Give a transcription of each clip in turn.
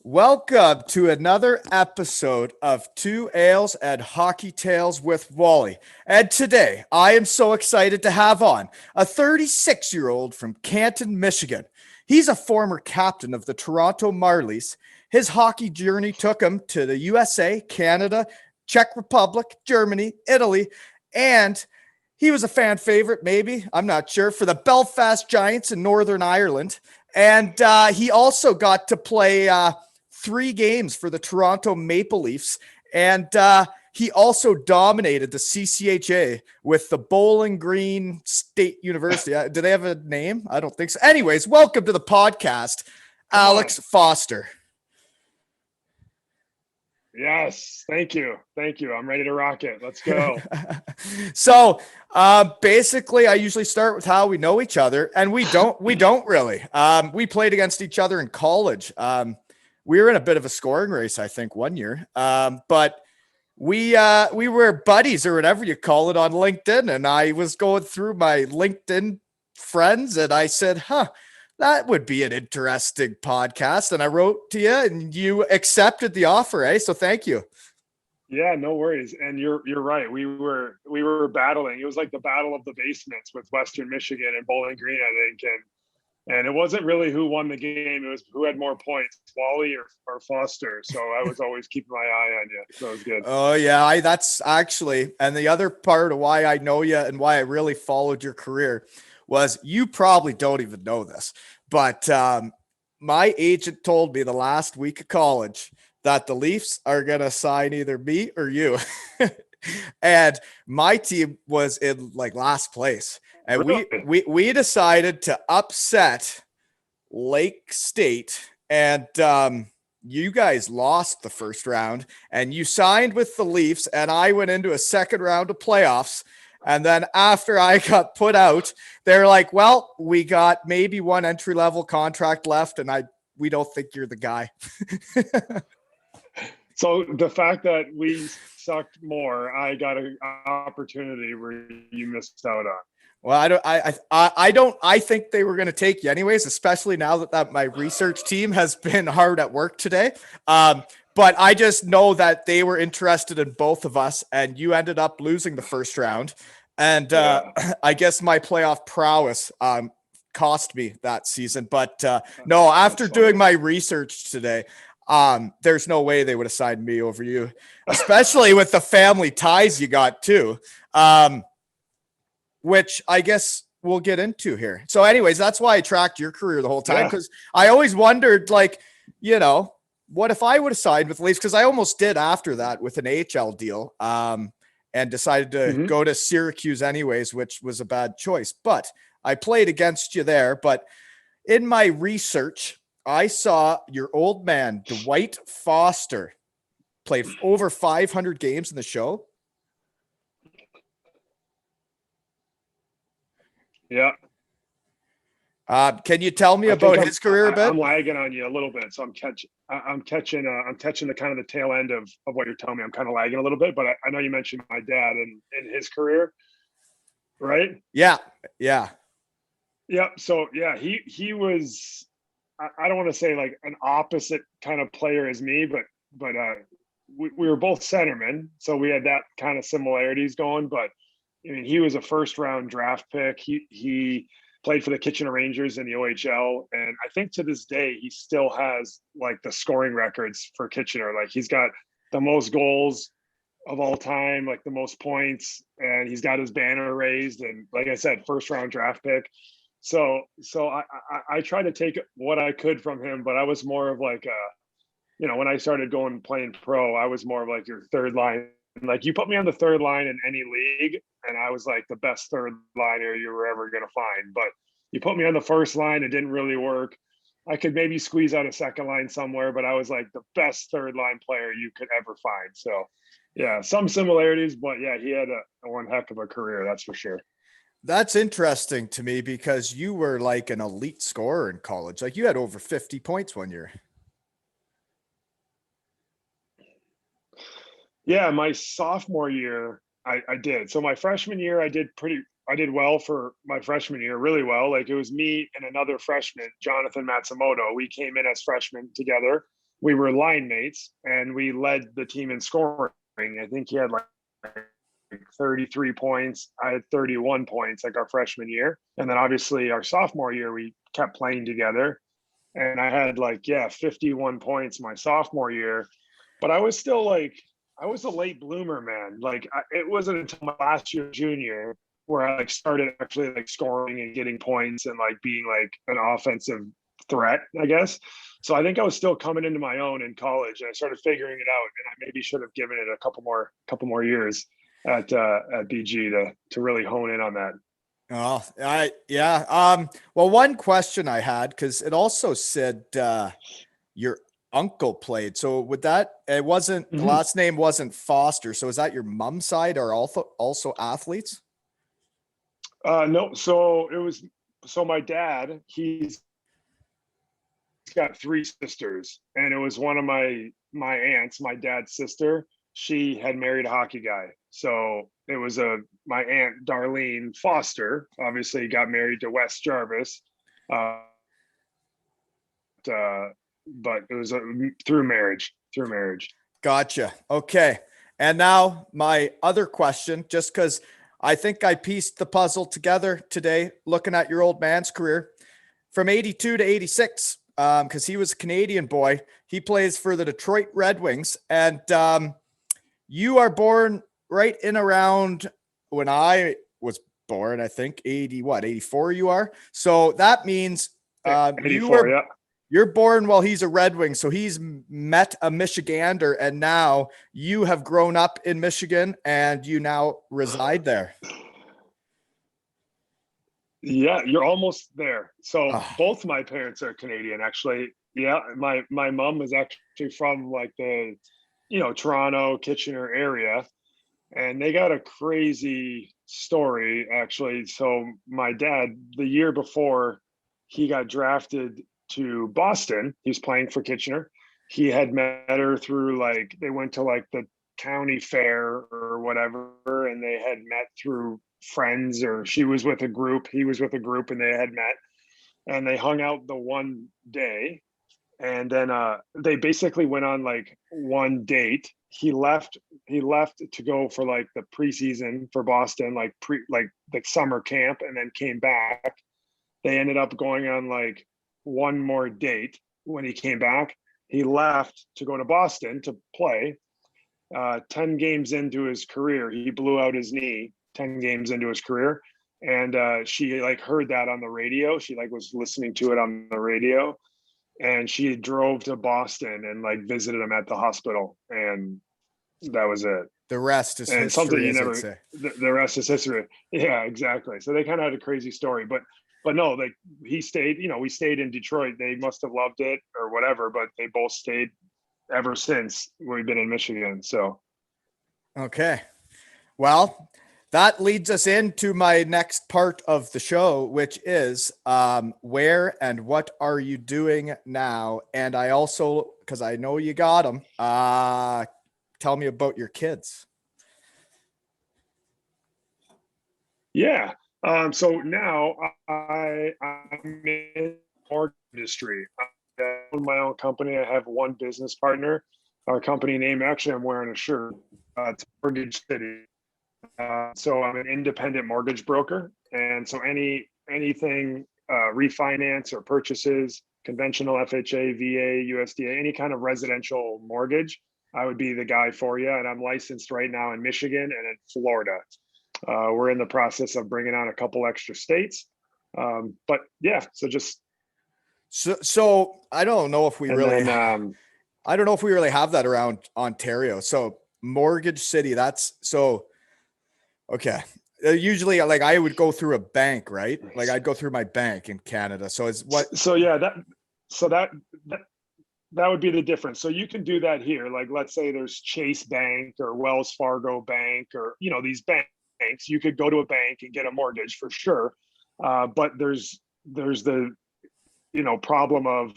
Welcome to another episode of Two Ales and Hockey Tales with Wally. And today, I am so excited to have on a 36-year-old from Canton, Michigan. He's a former captain of the Toronto Marlies. His hockey journey took him to the USA, Canada, Czech Republic, Germany, Italy, and he was a fan favorite, maybe, I'm not sure, for the Belfast Giants in Northern Ireland. And he also got to play 3 games for the Toronto Maple Leafs. And he also dominated the CCHA with the Bowling Green State University. Do they have a name? I don't think so. Anyways, welcome to the podcast, Alex Foster. Yes, thank you. I'm ready to rock it. Let's go. So basically, I usually start with how we know each other, and we don't really. We played against each other in college. We were in a bit of a scoring race, I think, one year. But we were buddies or whatever you call it on LinkedIn, and I was going through my LinkedIn friends, and I said, that would be an interesting podcast. And I wrote to you and you accepted the offer, eh? So thank you. Yeah, no worries. And you're right. We were battling. It was like the battle of the basements with Western Michigan and Bowling Green, I think. And it wasn't really who won the game. It was who had more points, Wally or Foster. So I was always keeping my eye on you. So it was good. Oh yeah, that's actually, and the other part of why I know you and why I really followed your career was you probably don't even know this, but my agent told me the last week of college that the Leafs are going to sign either me or you. And my team was in like last place. And Really? we decided to upset Lake State, and you guys lost the first round and you signed with the Leafs, and I went into a second round of playoffs. And then after I got put out, they're like, well, we got maybe one entry-level contract left, and we don't think you're the guy. So the fact that we sucked more, I got an opportunity where you missed out on. Well, I think they were going to take you anyways, especially now that my research team has been hard at work today. But I just know that they were interested in both of us, and you ended up losing the first round. And I guess my playoff prowess cost me that season. But no, after doing my research today, there's no way they would have signed me over you, especially with the family ties you got too, which I guess we'll get into here. So anyways, that's why I tracked your career the whole time, because I always wondered, like, what if I would have signed with the Leafs? Because I almost did after that with an AHL deal, and decided to go to Syracuse anyways, which was a bad choice. But I played against you there. But in my research, I saw your old man, Dwight Foster, played over 500 games in the show. Yeah. Can you tell me about his career a bit? I'm lagging on you a little bit, so I'm catching the kind of the tail end of what you're telling me. I'm kind of lagging a little bit, but I know you mentioned my dad and his career, right? Yeah. So yeah, he was. I don't want to say like an opposite kind of player as me, but we were both centermen, so we had that kind of similarities going. But I mean, he was a first round draft pick. He played for the Kitchener Rangers in the OHL. And I think to this day, he still has like the scoring records for Kitchener. Like he's got the most goals of all time, like the most points, and he's got his banner raised. And like I said, first round draft pick. So I tried to take what I could from him, but I was more of like, when I started playing pro, I was more of like your third line. Like you put me on the third line in any league, and I was like the best third liner you were ever going to find. But you put me on the first line, it didn't really work. I could maybe squeeze out a second line somewhere, but I was like the best third line player you could ever find. So yeah, some similarities, but yeah, he had a one heck of a career, that's for sure. That's interesting to me because you were like an elite scorer in college. Like you had over 50 points one year. Yeah, my sophomore year, I did. So my freshman year, I did well for my freshman year, really well. Like it was me and another freshman, Jonathan Matsumoto. We came in as freshmen together. we were line mates and we led the team in scoring. I think he had like 33 points. I had 31 points like our freshman year. And then obviously our sophomore year, we kept playing together. And I had like, 51 points my sophomore year. But I was still like, I was a late bloomer, man. Like it wasn't until my last year junior where I like started actually like scoring and getting points and like being like an offensive threat, I guess. So I think I was still coming into my own in college, and I started figuring it out. And I maybe should have given it a couple more years at BG to really hone in on that. Oh, yeah. Well, one question I had, because it also said your uncle played. So would that, it wasn't, the last name wasn't Foster. So is that your mom's side, or also athletes? No, so it was, so my dad, he's got three sisters, and it was one of my aunts, my dad's sister. She had married a hockey guy, so it was my aunt Darlene Foster. Obviously, got married to Wes Jarvis, uh, but it was through marriage. Through marriage. Gotcha. Okay. And now my other question, just because I think I pieced the puzzle together today, looking at your old man's career from 82 to 86, because he was a Canadian boy. He plays for the Detroit Red Wings. And you are born right in around when I was born, I think 84 you are. So that means 84, yeah. you're born while he's a Red Wing. So he's met a Michigander, and now you have grown up in Michigan and you now reside there. Yeah, you're almost there. So both my parents are Canadian, actually. Yeah, my mom is actually from like the, Toronto, Kitchener area, and they got a crazy story actually. So my dad, the year before he got drafted to Boston, he was playing for Kitchener. He had met her through like, they went to like the county fair or whatever, and they had met through friends, or she was with a group, he was with a group, and they had met and they hung out the one day. And then they basically went on like one date. He left to go for like the preseason for Boston, like the summer camp, and then came back. They ended up going on like one more date. When he came back, he left to go to Boston to play. 10 games into his career, he blew out his knee. 10 games into his career, and she like heard that on the radio. She like was listening to it on the radio, and she drove to Boston and like visited him at the hospital, and that was it. The rest is and history, something you as never they say. the rest is history. Yeah, exactly. So they kind of had a crazy story, but no, like he stayed, we stayed in Detroit. They must have loved it or whatever, but they both stayed ever since we've been in Michigan. So Okay. Well, that leads us into my next part of the show, which is where and what are you doing now? And I also, because I know you got them, tell me about your kids. yeah. So now I'm in the mortgage industry. I own my own company. I have one business partner. Our company name, actually, I'm wearing a shirt. It's Mortgage City. So I'm an independent mortgage broker, and so anything refinance or purchases, conventional FHA, VA, USDA, any kind of residential mortgage, I would be the guy for you. And I'm licensed right now in Michigan and in Florida. We're in the process of bringing on a couple extra states, but yeah. So I don't know if we really. I don't know if we really have that around Ontario. So Mortgage City, that's so. Okay. Usually like I would go through a bank, right? Like I'd go through my bank in Canada. So it's what? So yeah, that would be the difference. So you can do that here. Like, let's say there's Chase Bank or Wells Fargo Bank, or, these banks, you could go to a bank and get a mortgage for sure. But there's the, problem of,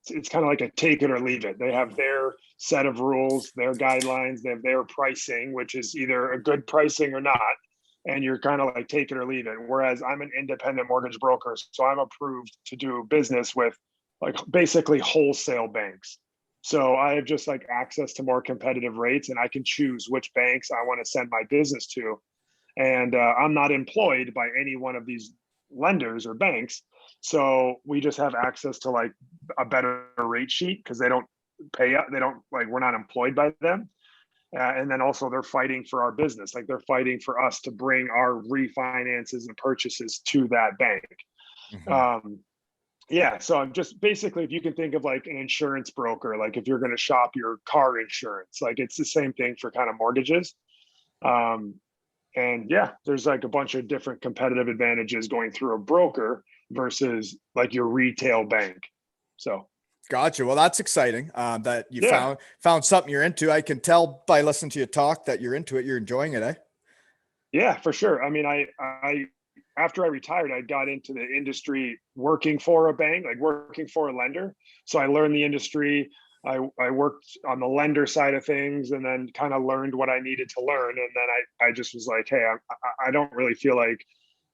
it's kind of like a take it or leave it. They have their set of rules, their guidelines, they have their pricing, which is either a good pricing or not. And you're kind of like take it or leave it. Whereas I'm an independent mortgage broker, so I'm approved to do business with like basically wholesale banks. So I have just like access to more competitive rates, and I can choose which banks I want to send my business to. And I'm not employed by any one of these lenders or banks. So we just have access to like a better rate sheet because they don't pay up. They don't like, we're not employed by them. And then also they're fighting for our business. Like they're fighting for us to bring our refinances and purchases to that bank. Mhm. Um, yeah. So I'm just basically, if you can think of like an insurance broker, like if you're going to shop your car insurance, like it's the same thing for kind of mortgages. Um, and yeah, there's like a bunch of different competitive advantages going through a broker versus like your retail bank. So Gotcha. Well, that's exciting. That you yeah, found something you're into. I can tell by listening to you talk that you're into it. You're enjoying it, eh? yeah, for sure. I mean, I after I retired, I got into the industry working for a bank, like working for a lender. So I learned the industry. I worked on the lender side of things, and then kind of learned what I needed to learn. And then I just was like, hey, I don't really feel like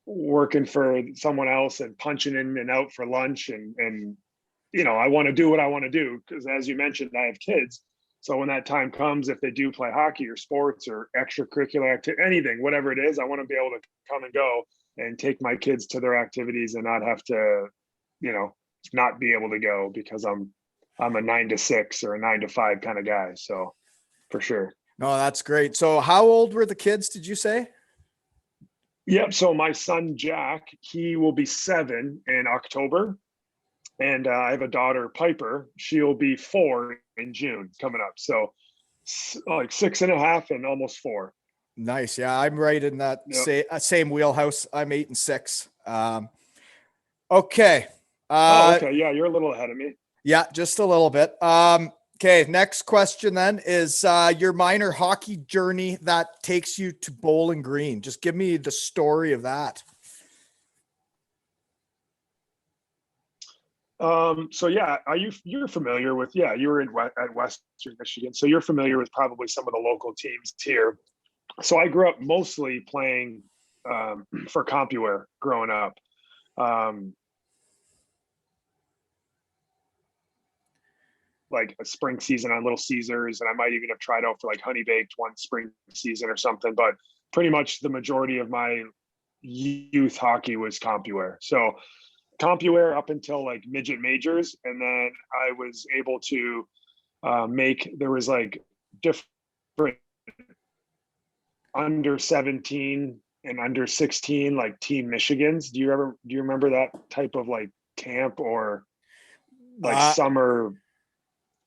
working for someone else and punching in and out for lunch, and I want to do what I want to do because, as you mentioned, I have kids. So when that time comes, if they do play hockey or sports or extracurricular activity, anything, whatever it is, I want to be able to come and go and take my kids to their activities and not have to, you know, not be able to go because I'm a 9 to 6 or a 9 to 5 kind of guy. So for sure. No, that's great. So how old were the kids, did you say? Yep. So my son Jack, he will be 7 in October, and I have a daughter Piper. She'll be 4 in June coming up. So like 6.5 and almost 4. Nice. Yeah, I'm right in that Yep. same wheelhouse. I'm 8 and 6. Okay. Oh, Uh, okay. Yeah, you're a little ahead of me. yeah, just a little bit. Okay. Next question then is your minor hockey journey that takes you to Bowling Green. Just give me the story of that. So yeah, you're familiar with, yeah, you were at Western Michigan, so you're familiar with probably some of the local teams here. So I grew up mostly playing for CompuWare growing up. Um, like a spring season on Little Caesars, and I might even have tried out for like Honey Baked one spring season or something. But pretty much the majority of my youth hockey was CompuWare. So CompuWare up until like midget majors, and then I was able to make, there was like different under 17 and under 16 like Team Michigans. Do you remember that type of like camp or like Uh, summer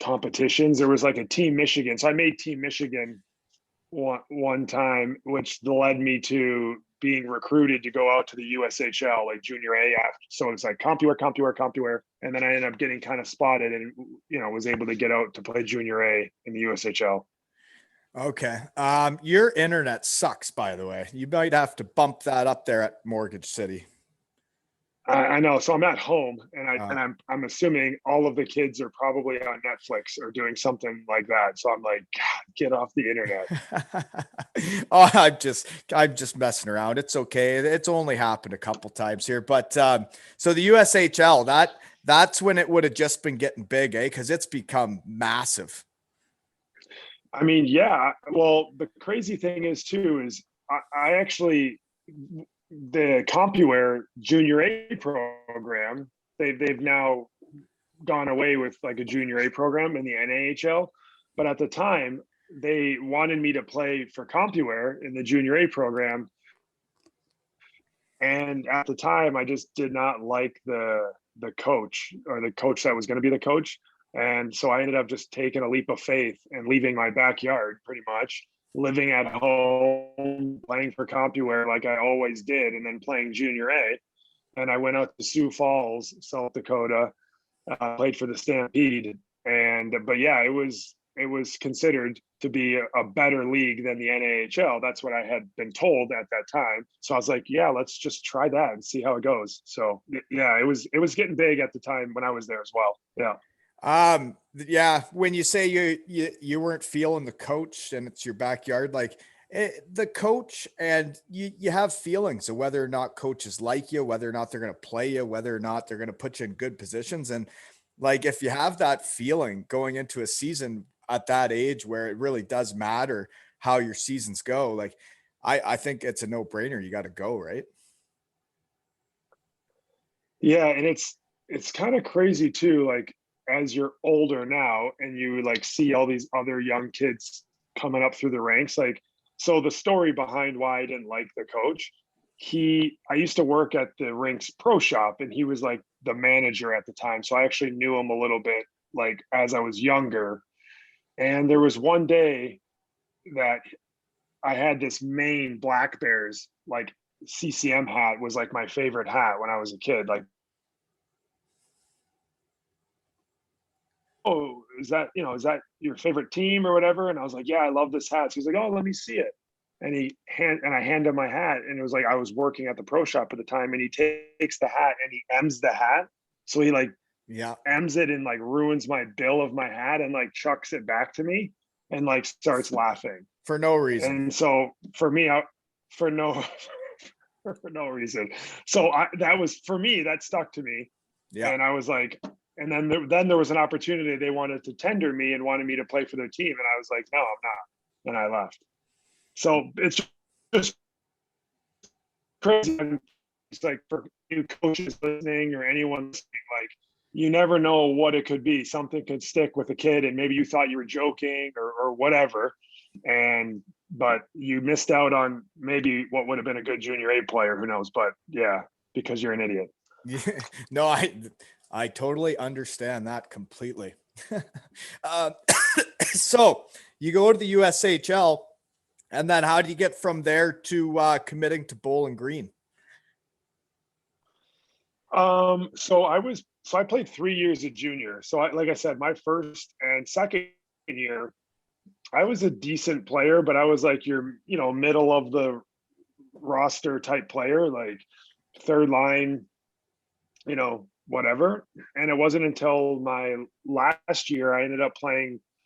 competitions? There was like a Team Michigan. So I made Team Michigan one time, which led me to being recruited to go out to the USHL, like junior A after. So it's like CompuWare. And then I ended up getting kind of spotted and, was able to get out to play junior A in the USHL. okay. Your internet sucks, by the way. You might have to bump that up there at Mortgage City. I know. So I'm at home, and I Uh, and I'm assuming all of the kids are probably on Netflix or doing something like that. So I'm like, God, get off the internet. oh, I'm just messing around. It's okay. It's only happened a couple times here, but so the USHL, that's when it would have just been getting big, eh? Because it's become massive. I mean, yeah. Well, the crazy thing is too is I actually, the CompuWare Junior A program, they've now gone away with like a Junior A program in the NAHL, but at the time they wanted me to play for CompuWare in the Junior A program, and at the time I just did not like the coach, or the coach that was going to be the coach. And so I ended up just taking a leap of faith and leaving my backyard, pretty much living at home, playing for CompuWare like I always did, and then playing junior A. And I went out to Sioux Falls, South Dakota, played for the Stampede. And but yeah, it was considered to be a better league than the NAHL. That's what I had been told at that time. So I was like, yeah, let's just try that and see how it goes. So yeah, it was getting big at the time when I was there as well. Yeah. Yeah, when you say you weren't feeling the coach and it's your backyard, like the coach, and you have feelings of whether or not coaches like you, whether or not they're going to play you, whether or not they're going to put you in good positions. And Like if you have that feeling going into a season at that age where it really does matter how your seasons go, like I think it's a no brainer. You got to go, right? Yeah, and it's kind of crazy too, like as you're older now and you like see all these other young kids coming up through the ranks, like so the story behind why I didn't like the coach, I used to work at the rinks pro shop and he was like the manager at the time. So I actually knew him a little bit like as I was younger. And there was one day that I had this Maine Black Bears like CCM hat was like my favorite hat when I was a kid. Like, oh, is that your favorite team or whatever? And I was like, yeah, I love this hat. So he's like, oh, let me see it. And I hand him my hat, and it was like I was working at the pro shop at the time, and he takes the hat and he ems the hat. So he like Yeah. ems it and like ruins my bill of my hat and like chucks it back to me and like starts laughing. For no reason. And so for me, for no for no reason. So that was for me, that stuck to me. Yeah. And I was like, and then there was an opportunity. They wanted to tender me and wanted me to play for their team. And I was like, no, I'm not. And I left. So it's just crazy. And it's like for new coaches listening or anyone listening, like you never know what it could be. Something could stick with a kid and maybe you thought you were joking or whatever. But you missed out on maybe what would have been a good junior A player, who knows? But yeah, because you're an idiot. Yeah. No, I totally understand that completely. uh, so you go to the USHL, and then how do you get from there to committing to Bowling Green? So I played 3 years at junior. So like I said, my first and second year, I was a decent player, but I was like your, middle of the roster type player, like third line, whatever. And it wasn't until my last year I ended up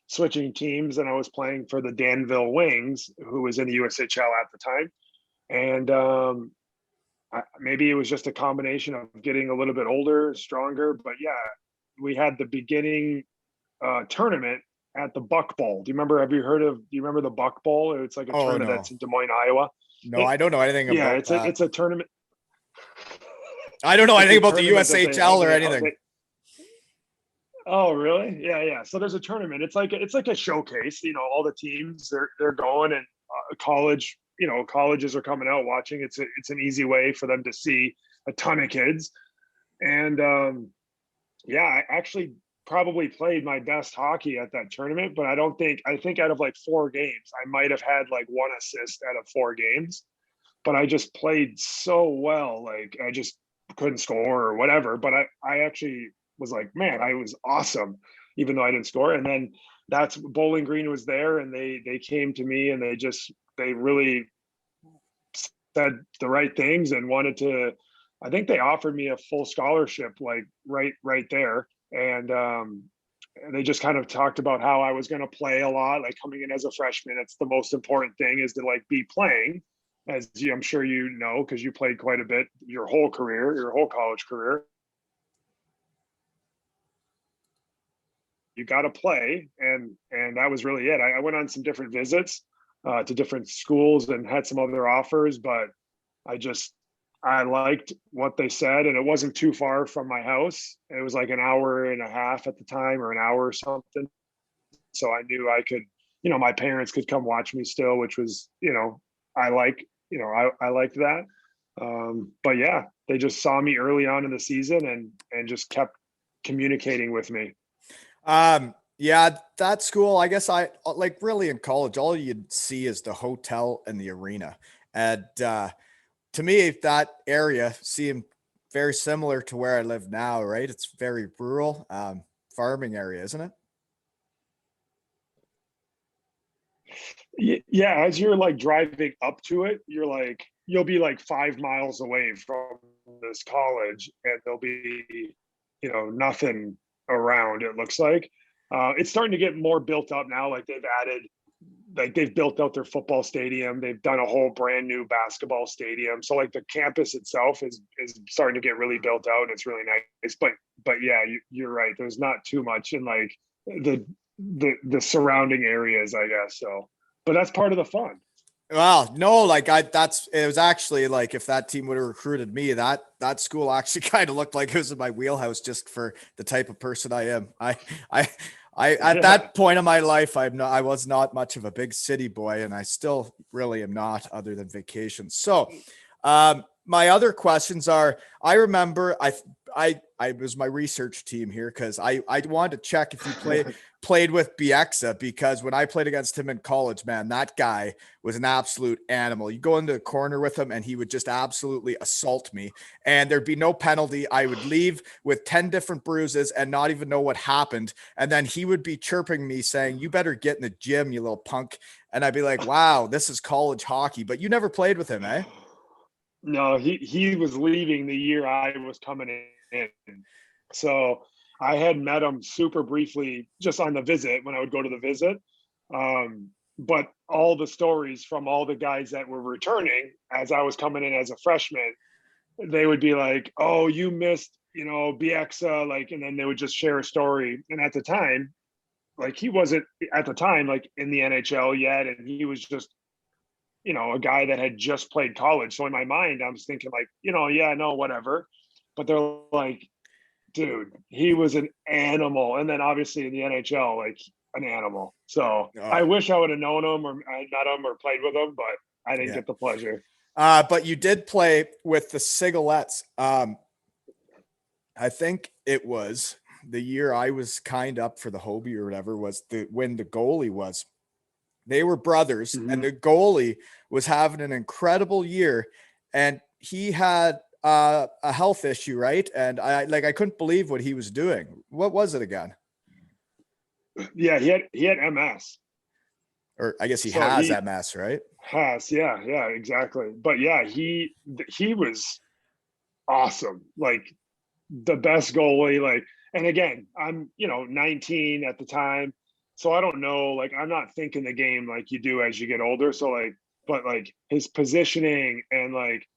switching teams, and I was playing for the Danville Wings, who was in the USHL at the time. And maybe it was just a combination of getting a little bit older, stronger. But yeah, we had the beginning tournament at the Buck Bowl. Do you remember the Buck Bowl? It's like a Oh tournament no, that's in Des Moines, Iowa. no, I don't know anything Yeah, about that. it's a tournament. I don't know It's anything a about the tournament that USHL or anything. Oh, really? Yeah, yeah. So there's a tournament. It's like a showcase. All the teams they're going, and college. Colleges are coming out watching. It's an easy way for them to see a ton of kids. And yeah, I actually probably played my best hockey at that tournament, but I think out of like 4 games, I might have had like 1 assist out of 4 games. But I just played so well, like I just couldn't score or whatever. But I actually was like, man, I was awesome, even though I didn't score. And then that's Bowling Green was there, and they came to me, and they really said the right things and wanted to. I think they offered me a full scholarship, like right there, and they just kind of talked about how I was going to play a lot, like coming in as a freshman. It's the most important thing is to like be playing, as I'm sure you know, because you played quite a bit your whole college career. You got to play, and that was really it. I went on some different visits to different schools and had some other offers, but I just I liked what they said, and it wasn't too far from my house. It was like an hour and a half at the time, or an hour or something. So I knew I could, my parents could come watch me still, which was, I like, I liked that. But yeah, they just saw me early on in the season and just kept communicating with me. Yeah, that school, I guess I like really in college, all you'd see is the hotel and the arena. And to me, that area seemed very similar to where I live now, right? It's very rural, farming area, isn't it? Yeah, as you're like driving up to it, you'll be like 5 miles away from this college, and there'll be, nothing around, it looks like. It's starting to get more built up now. Like they've added like they've built out their football stadium. They've done a whole brand new basketball stadium. So like the campus itself is starting to get really built out. And it's really nice. But yeah, you're right. There's not too much in like the surrounding areas, I guess. So, but that's part of the fun. Well, no, like it was actually like if that team would have recruited me, that school actually kind of looked like it was in my wheelhouse just for the type of person I am. I at that point in my life, I was not much of a big city boy, and I still really am not, other than vacations. So, my other questions are: I remember I was my research team here because I wanted to check if you played with Bieksa, because when I played against him in college, man, that guy was an absolute animal. You go into the corner with him and he would just absolutely assault me, and there'd be no penalty. I would leave with 10 different bruises and not even know what happened. And then he would be chirping me saying, "You better get in the gym, you little punk." And I'd be like, wow, this is college hockey. But you never played with him, eh? No, he was leaving the year I was coming in. So I had met him super briefly just on the visit when I would go to the visit. But all the stories from all the guys that were returning as I was coming in as a freshman, they would be like, "Oh, you missed, Bieksa," like, and then they would just share a story. And at the time, like he wasn't at the time like in the NHL yet, and he was just a guy that had just played college. So in my mind, I was thinking like, yeah, no, whatever. But they're like, dude, he was an animal. And then obviously in the NHL, like an animal. So I wish I would have known him or I met him or played with him, but I didn't get the pleasure. But you did play with the Sigalettes. I think it was the year I was kind up for the Hobie or whatever was when the goalie was. They were brothers, and the goalie was having an incredible year, and he had a health issue, right? And I couldn't believe what he was doing. What was it again? Yeah, he had MS, or I guess he has MS, right? Yeah, exactly. But yeah, he was awesome, like the best goalie. Like, and again, I'm 19 at the time. So I don't know, like I'm not thinking the game like you do as you get older. So like, but like his positioning and like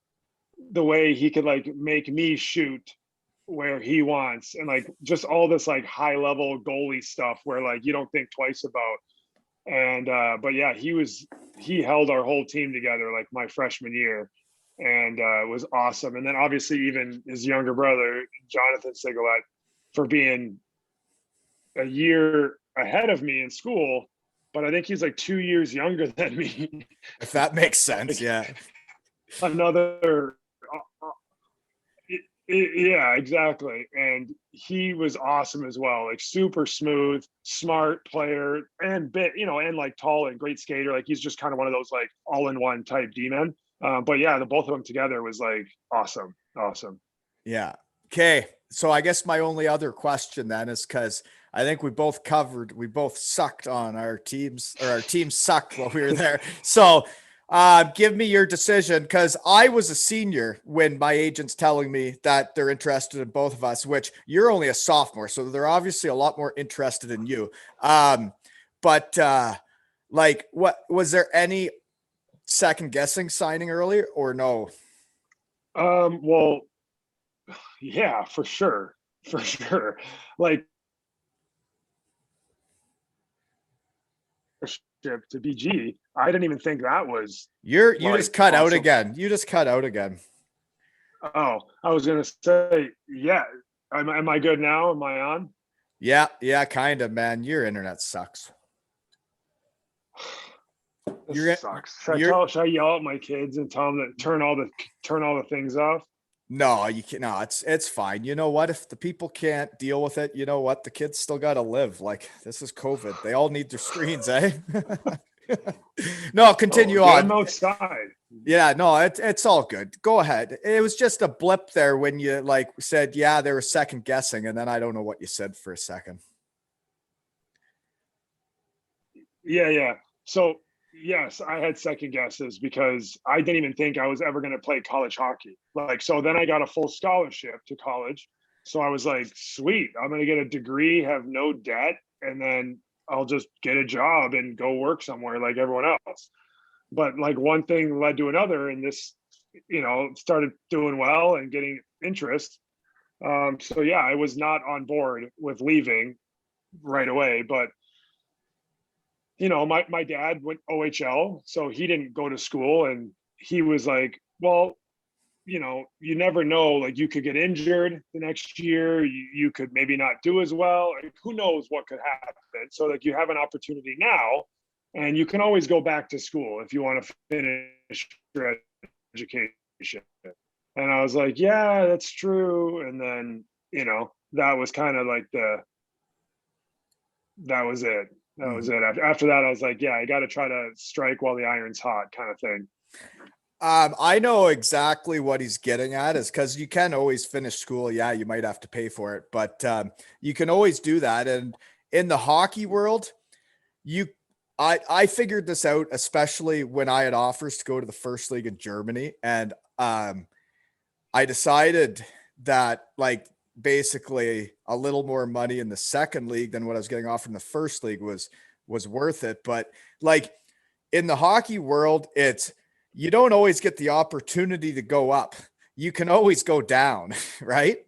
the way he could like make me shoot where he wants, and like just all this like high level goalie stuff where like you don't think twice about. And but yeah, he held our whole team together like my freshman year, and it was awesome. And then obviously even his younger brother, Jonathan Sigalette, for being a year ahead of me in school, but I think he's like 2 years younger than me. If that makes sense, yeah. Another, yeah, exactly. And he was awesome as well, like super smooth, smart player, and and like tall and great skater. Like he's just kind of one of those like all-in-one type D-men. But yeah, the both of them together was like awesome. Yeah. Okay. So I guess my only other question then is because I think we both sucked on our teams, or our team sucked while we were there. So give me your decision, because I was a senior when my agent's telling me that they're interested in both of us, which you're only a sophomore. So they're obviously a lot more interested in you. But like, what was there any second guessing signing earlier or no? Well, yeah, for sure. Like to BG, I didn't even think that was You like just cut out awesome. again. You just cut out again. Oh, I was gonna say, yeah. Am I good now? Am I on? Yeah, kind of, man. Your internet sucks. This sucks. Should I yell at my kids and tell them to turn all the things off? No, you can't. No, it's fine. You know what? If the people can't deal with it, you know what? The kids still got to live. Like, this is COVID. They all need their screens, eh? No, continue Get them on. outside. Yeah, no, it's all good. Go ahead. It was just a blip there when you like said, yeah, they were second guessing, and then I don't know what you said for a second. Yeah. So yes, I had second guesses because I didn't even think I was ever going to play college hockey. Like, so then I got a full scholarship to college. So I was like, sweet, I'm going to get a degree, have no debt, and then I'll just get a job and go work somewhere like everyone else. But like one thing led to another, and this, started doing well and getting interest. So yeah, I was not on board with leaving right away, but my dad went OHL, so he didn't go to school, and he was like, well, you never know, like you could get injured the next year, you could maybe not do as well, like, who knows what could happen. So like you have an opportunity now, and you can always go back to school if you want to finish your education. And I was like, yeah, that's true. And then, that was kind of like that was it. That was it. After that, I was like, yeah, I got to try to strike while the iron's hot kind of thing. I know exactly what he's getting at, is because you can always finish school. Yeah, you might have to pay for it, but you can always do that. And in the hockey world, I figured this out, especially when I had offers to go to the first league in Germany. And I decided that like basically a little more money in the second league than what I was getting offered in the first league was worth it. But like in the hockey world, you don't always get the opportunity to go up. You can always go down, right?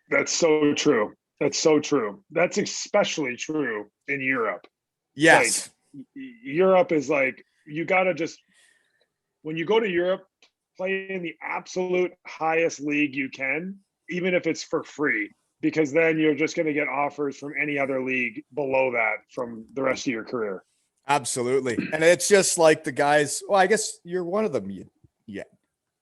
That's so true. That's so true. That's especially true in Europe. Yes. Like, Europe is like, you got to just, when you go to Europe, play in the absolute highest league you can, even if it's for free, because then you're just going to get offers from any other league below that from the rest of your career. Absolutely. And it's just like the guys, well, I guess you're one of them. Yeah.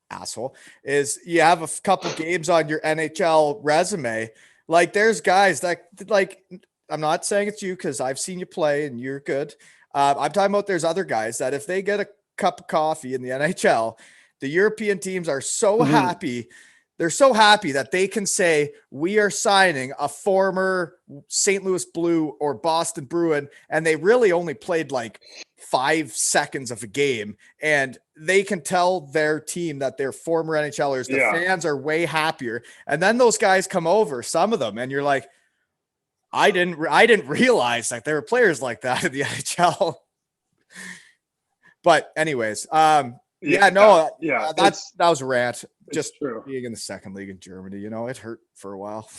Asshole, is you have a couple games on your NHL resume. Like there's guys that like, I'm not saying it's you because I've seen you play and you're good. I'm talking about there's other guys that if they get a cup of coffee in the NHL, the European teams are so happy. They're so happy that they can say, we are signing a former St. Louis Blue or Boston Bruin. And they really only played like 5 seconds of a game. And they can tell their team that they're former NHLers. The fans are way happier. And then those guys come over, some of them, and you're like, I didn't realize that there were players like that in the NHL. But anyways, that was a rant. Just true. Being in the second league in Germany, it hurt for a while.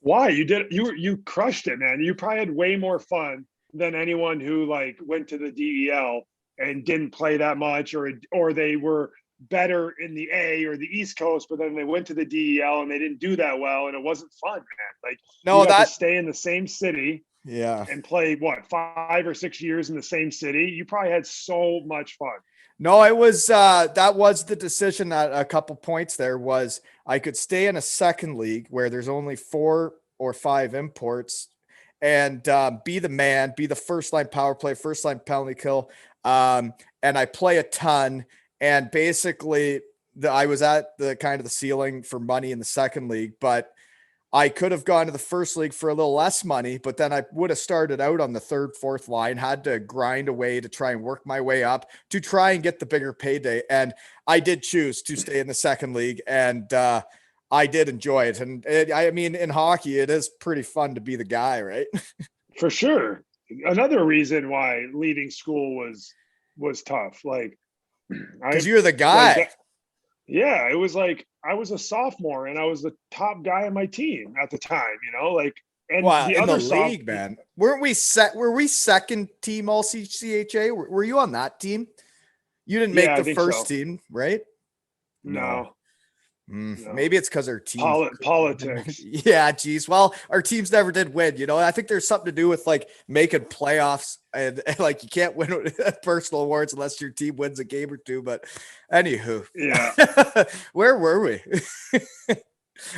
Why? You crushed it, man. You probably had way more fun than anyone who like went to the DEL and didn't play that much, or they were better in the A or the East Coast, but then they went to the DEL and they didn't do that well, and it wasn't fun, man. Like you got to stay in the same city. Yeah. And play 5 or 6 years in the same city. You probably had so much fun. No, it was that was the decision at a couple points. There was I could stay in a second league where there's only 4 or 5 imports and be the man, be the first line power play, first line penalty kill. And I play a ton. And basically I was at the kind of the ceiling for money in the second league, but I could have gone to the first league for a little less money, but then I would have started out on the 3rd, 4th line, had to grind away to try and work my way up to try and get the bigger payday. And I did choose to stay in the second league, and I did enjoy it. And I mean, in hockey, it is pretty fun to be the guy, right? For sure. Another reason why leaving school was tough. Like, because you're the guy. Like, yeah, it was like I was a sophomore and I was the top guy on my team at the time, and in the league, man. Were we second team all CHA? Were you on that team? You didn't make the first team, right? No. Maybe it's because our team politics. Yeah, geez. Well, our teams never did win. I think there's something to do with like making playoffs and like you can't win personal awards unless your team wins a game or two. But anywho, yeah. Where were we?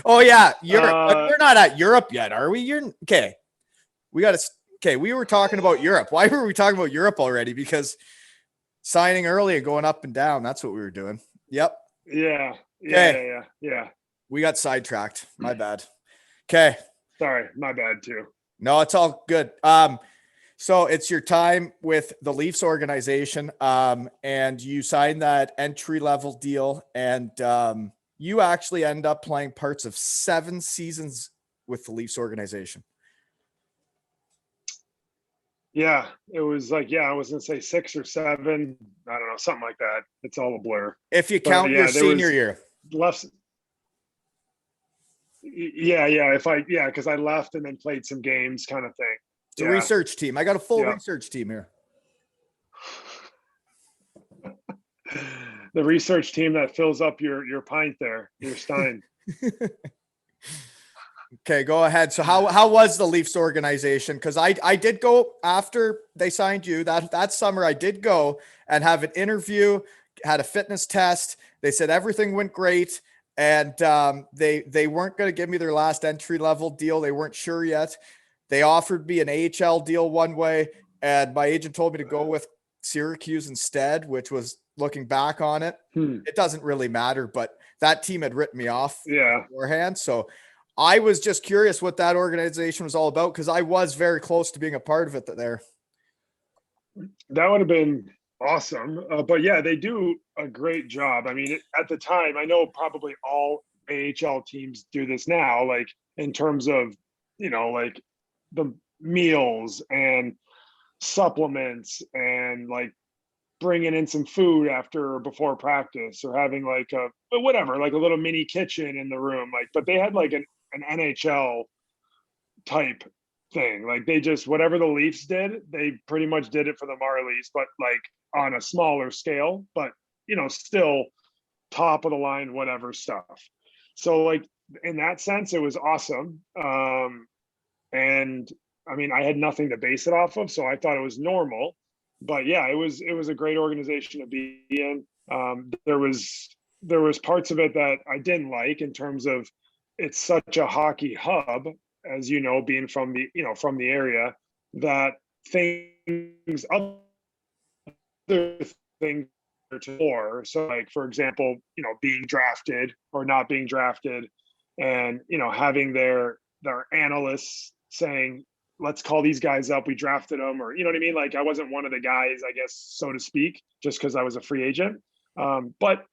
Oh yeah, Europe. We're not at Europe yet, are we? Okay. We were talking about Europe. Why were we talking about Europe already? Because signing early and going up and down. That's what we were doing. Yep. Yeah. Okay. Yeah. We got sidetracked. My bad. Okay. Sorry, my bad too. No, it's all good. So it's your time with the Leafs organization, and you signed that entry-level deal, and you actually end up playing parts of 7 seasons with the Leafs organization. Yeah, it was like, yeah, I was gonna say 6 or 7. I don't know, something like that. It's all a blur. If you But count your yeah, there senior was year. less. Yeah, yeah. Yeah, because I left and then played some games, kind of thing. It's a Yeah, research team. I got a full yeah. research team here. The research team that fills up your pint there, your stein. Okay, go ahead. So how was the Leafs organization? Because I did go after they signed you that summer. I did go and have an interview, had a fitness test. They said everything went great, and they weren't going to give me their last entry level deal. They weren't sure yet. They offered me an AHL deal one way, and my agent told me to go with Syracuse instead, which was looking back on it, Hmm. it doesn't really matter. But that team had written me off Yeah, beforehand, so I was just curious what that organization was all about because I was very close to being a part of it there. that would have been awesome. But yeah, they do a great job. I mean, at the time, I know probably all AHL teams do this now, like in terms of, like the meals and supplements and like bringing in some food after or before practice or having like a whatever, like a little mini kitchen in the room. Like, but they had like an NHL type thing. Like they just whatever the Leafs did, they pretty much did it for the Marlies, but like on a smaller scale, but still top of the line, whatever stuff. So like in that sense, it was awesome. And I mean, I had nothing to base it off of, so I thought it was normal. But yeah, it was a great organization to be in. There was parts of it that I didn't like in terms of it's such a hockey hub, as you know, being from the area, that things other things to more. So like for example, being drafted or not being drafted, and having their analysts saying, let's call these guys up, we drafted them, or you know what I mean, like I wasn't one of the guys, I guess, so to speak, just because I was a free agent. But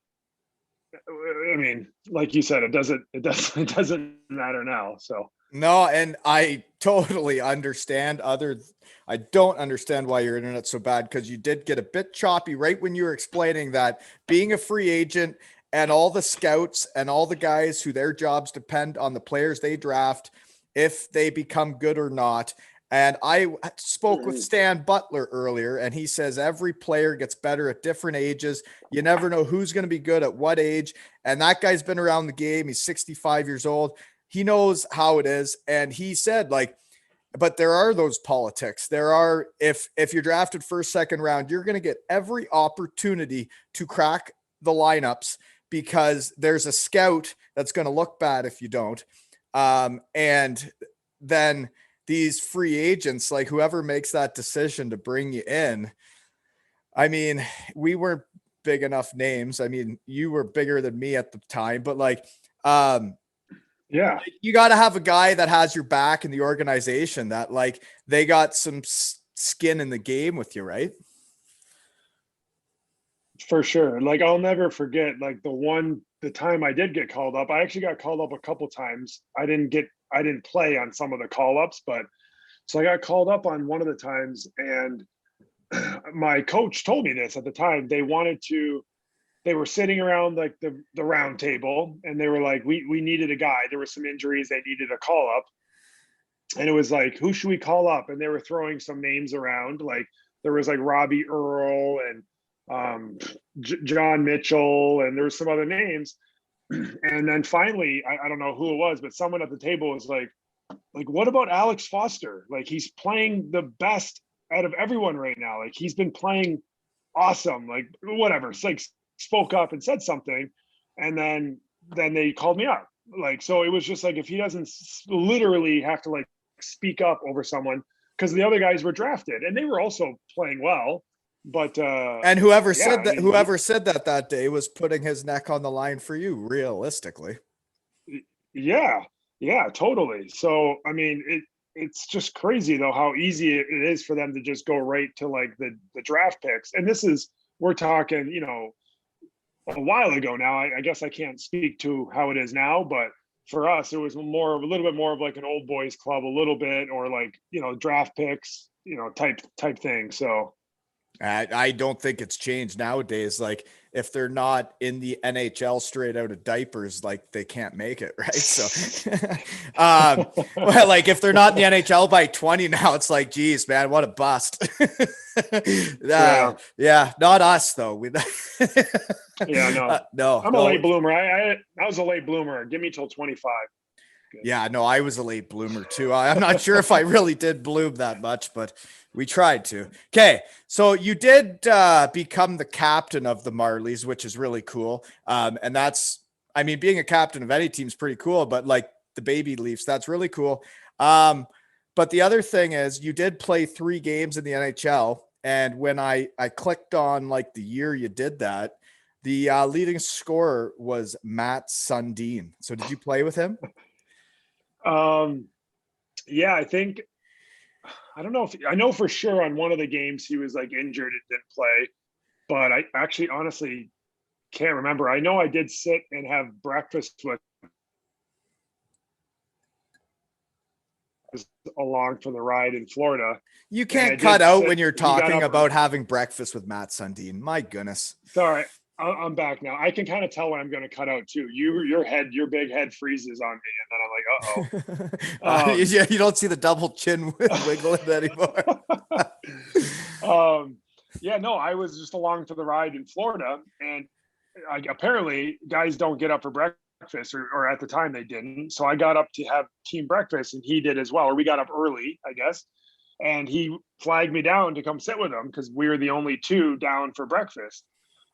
I mean, like you said, it doesn't matter now. So No, and I totally understand. I don't understand why your internet's so bad because you did get a bit choppy right when you were explaining that being a free agent and all the scouts and all the guys who their jobs depend on the players they draft, if they become good or not. And I spoke with Stan Butler earlier, and he says every player gets better at different ages. You never know who's going to be good at what age. And that guy's been around the game. He's 65 years old. He knows how it is. And he said, like, but there are those politics. There are, if you're drafted first, second round, you're going to get every opportunity to crack the lineups because there's a scout that's going to look bad if you don't. And then these free agents, like whoever makes that decision to bring you in, I mean, we weren't big enough names. I mean, you were bigger than me at the time, but like, yeah, you got to have a guy that has your back in the organization that like they got some skin in the game with you, right? for sure. Like I'll never forget like the time I did get called up. I actually got called up a couple times. I didn't play on some of the call ups, but so I got called up on one of the times, and my coach told me this at the time. They were sitting around like the round table, and they were like, we needed a guy. There were some injuries, they needed a call up. And it was like, who should we call up? And they were throwing some names around. Like there was like Robbie Earl and John Mitchell, and there was some other names. And then finally, I don't know who it was, but someone at the table was like, what about Alex Foster? Like he's playing the best out of everyone right now. Like he's been playing awesome. Like whatever. It's like spoke up and said something, and then they called me up. Like so, it was just like if he doesn't literally have to like speak up over someone, because the other guys were drafted and they were also playing well. But And whoever yeah, said I that, mean, that day was putting his neck on the line for you, realistically. yeah, yeah, totally. So I mean, it's just crazy though how easy it is for them to just go right to like the draft picks. And this is we're talking, a while ago now. I guess I can't speak to how it is now, but for us, it was a little bit more of like an old boys club, a little bit, or like draft picks. type thing. So I don't think it's changed nowadays. Like if they're not in the NHL straight out of diapers, like they can't make it, right? So, well, like if they're not in the NHL by 20 now, it's like, geez, man, what a bust. Yeah, not us though. Yeah, no, no, I'm a late bloomer. I was a late bloomer. Give me till 25. Yeah, no, I was a late bloomer too. I'm not sure if I really did bloom that much, but we tried to. Okay, so you did become the captain of the Marlies, which is really cool. And that's, I mean, being a captain of any team is pretty cool, but like the baby Leafs, that's really cool. But the other thing is, you did play 3 games in the NHL, and when I clicked on like the year you did that, the leading scorer was Matt Sundin. So did you play with him? Yeah, I don't know if I know for sure on one of the games he was like injured and didn't play, but I actually honestly can't remember. I know I did sit and have breakfast with along for the ride in Florida. You can't cut out when you're talking about having breakfast with Matt Sundin. My goodness. Sorry, I'm back now. I can kind of tell when I'm going to cut out too. Your big head freezes on me, and then I'm like, uh-oh. You don't see the double chin wiggling anymore. Yeah, no, I was just along for the ride in Florida, and apparently guys don't get up for breakfast, or at the time they didn't. So I got up to have team breakfast, and he did as well, or we got up early, I guess. And he flagged me down to come sit with him because we were the only 2 down for breakfast.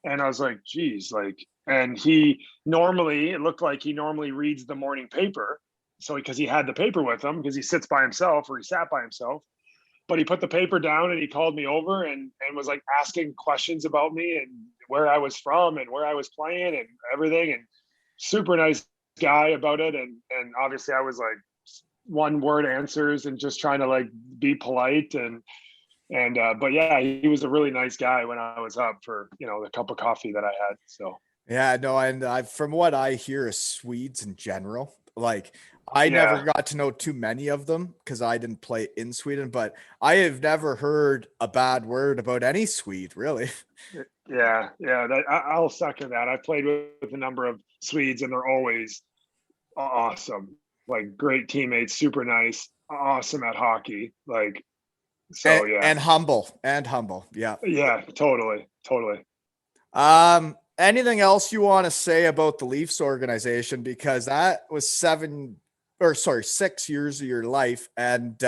And I was like, geez, like, and it looked like he normally reads the morning paper. So because he had the paper with him, because he sits by himself, or he sat by himself, but he put the paper down and he called me over and was like asking questions about me and where I was from and where I was playing and everything. And super nice guy about it. And obviously I was like 1-word answers and just trying to like be polite but yeah, he was a really nice guy when I was up for, the cup of coffee that I had. So yeah, no, and from what I hear of Swedes in general, like I never got to know too many of them because I didn't play in Sweden, but I have never heard a bad word about any Swede, really. Yeah, I'll second that. I've played with a number of Swedes, and they're always awesome, like great teammates, super nice, awesome at hockey, like. So and humble. Yeah. Yeah, totally. Anything else you want to say about the Leafs organization? Because that was 6 years of your life. And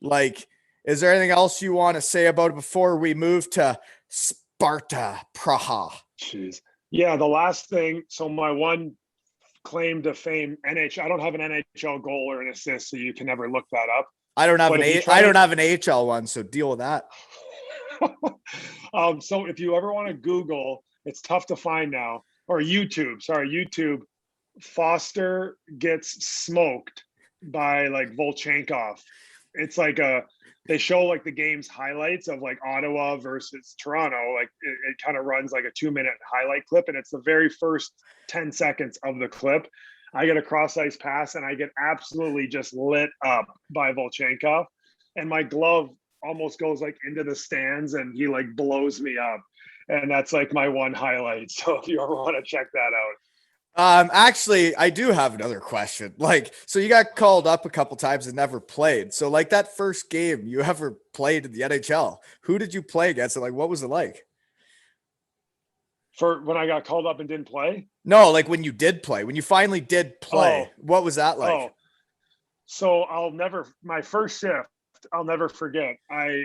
like, is there anything else you want to say about it before we move to SPARTA Praha? Jeez. Yeah, the last thing. So my one claim to fame, NHL. I don't have an NHL goal or an assist, so you can never look that up. I don't have an AHL one, so deal with that. So if you ever want to Google, it's tough to find now, or YouTube, Foster gets smoked by like Volchenkov. It's like they show like the game's highlights of like Ottawa versus Toronto. Like it kind of runs like a 2-minute highlight clip, and it's the very first 10 seconds of the clip. I get a cross ice pass and I get absolutely just lit up by Volchenkov, and my glove almost goes like into the stands and he like blows me up. And that's like my one highlight. So if you ever want to check that out. Actually, I do have another question. Like, so you got called up a couple times and never played. So like that first game you ever played in the NHL, who did you play against? And like, what was it like? For when I got called up and didn't play? No, like when you did play, when you finally did play, what was that like? So my first shift, I'll never forget. I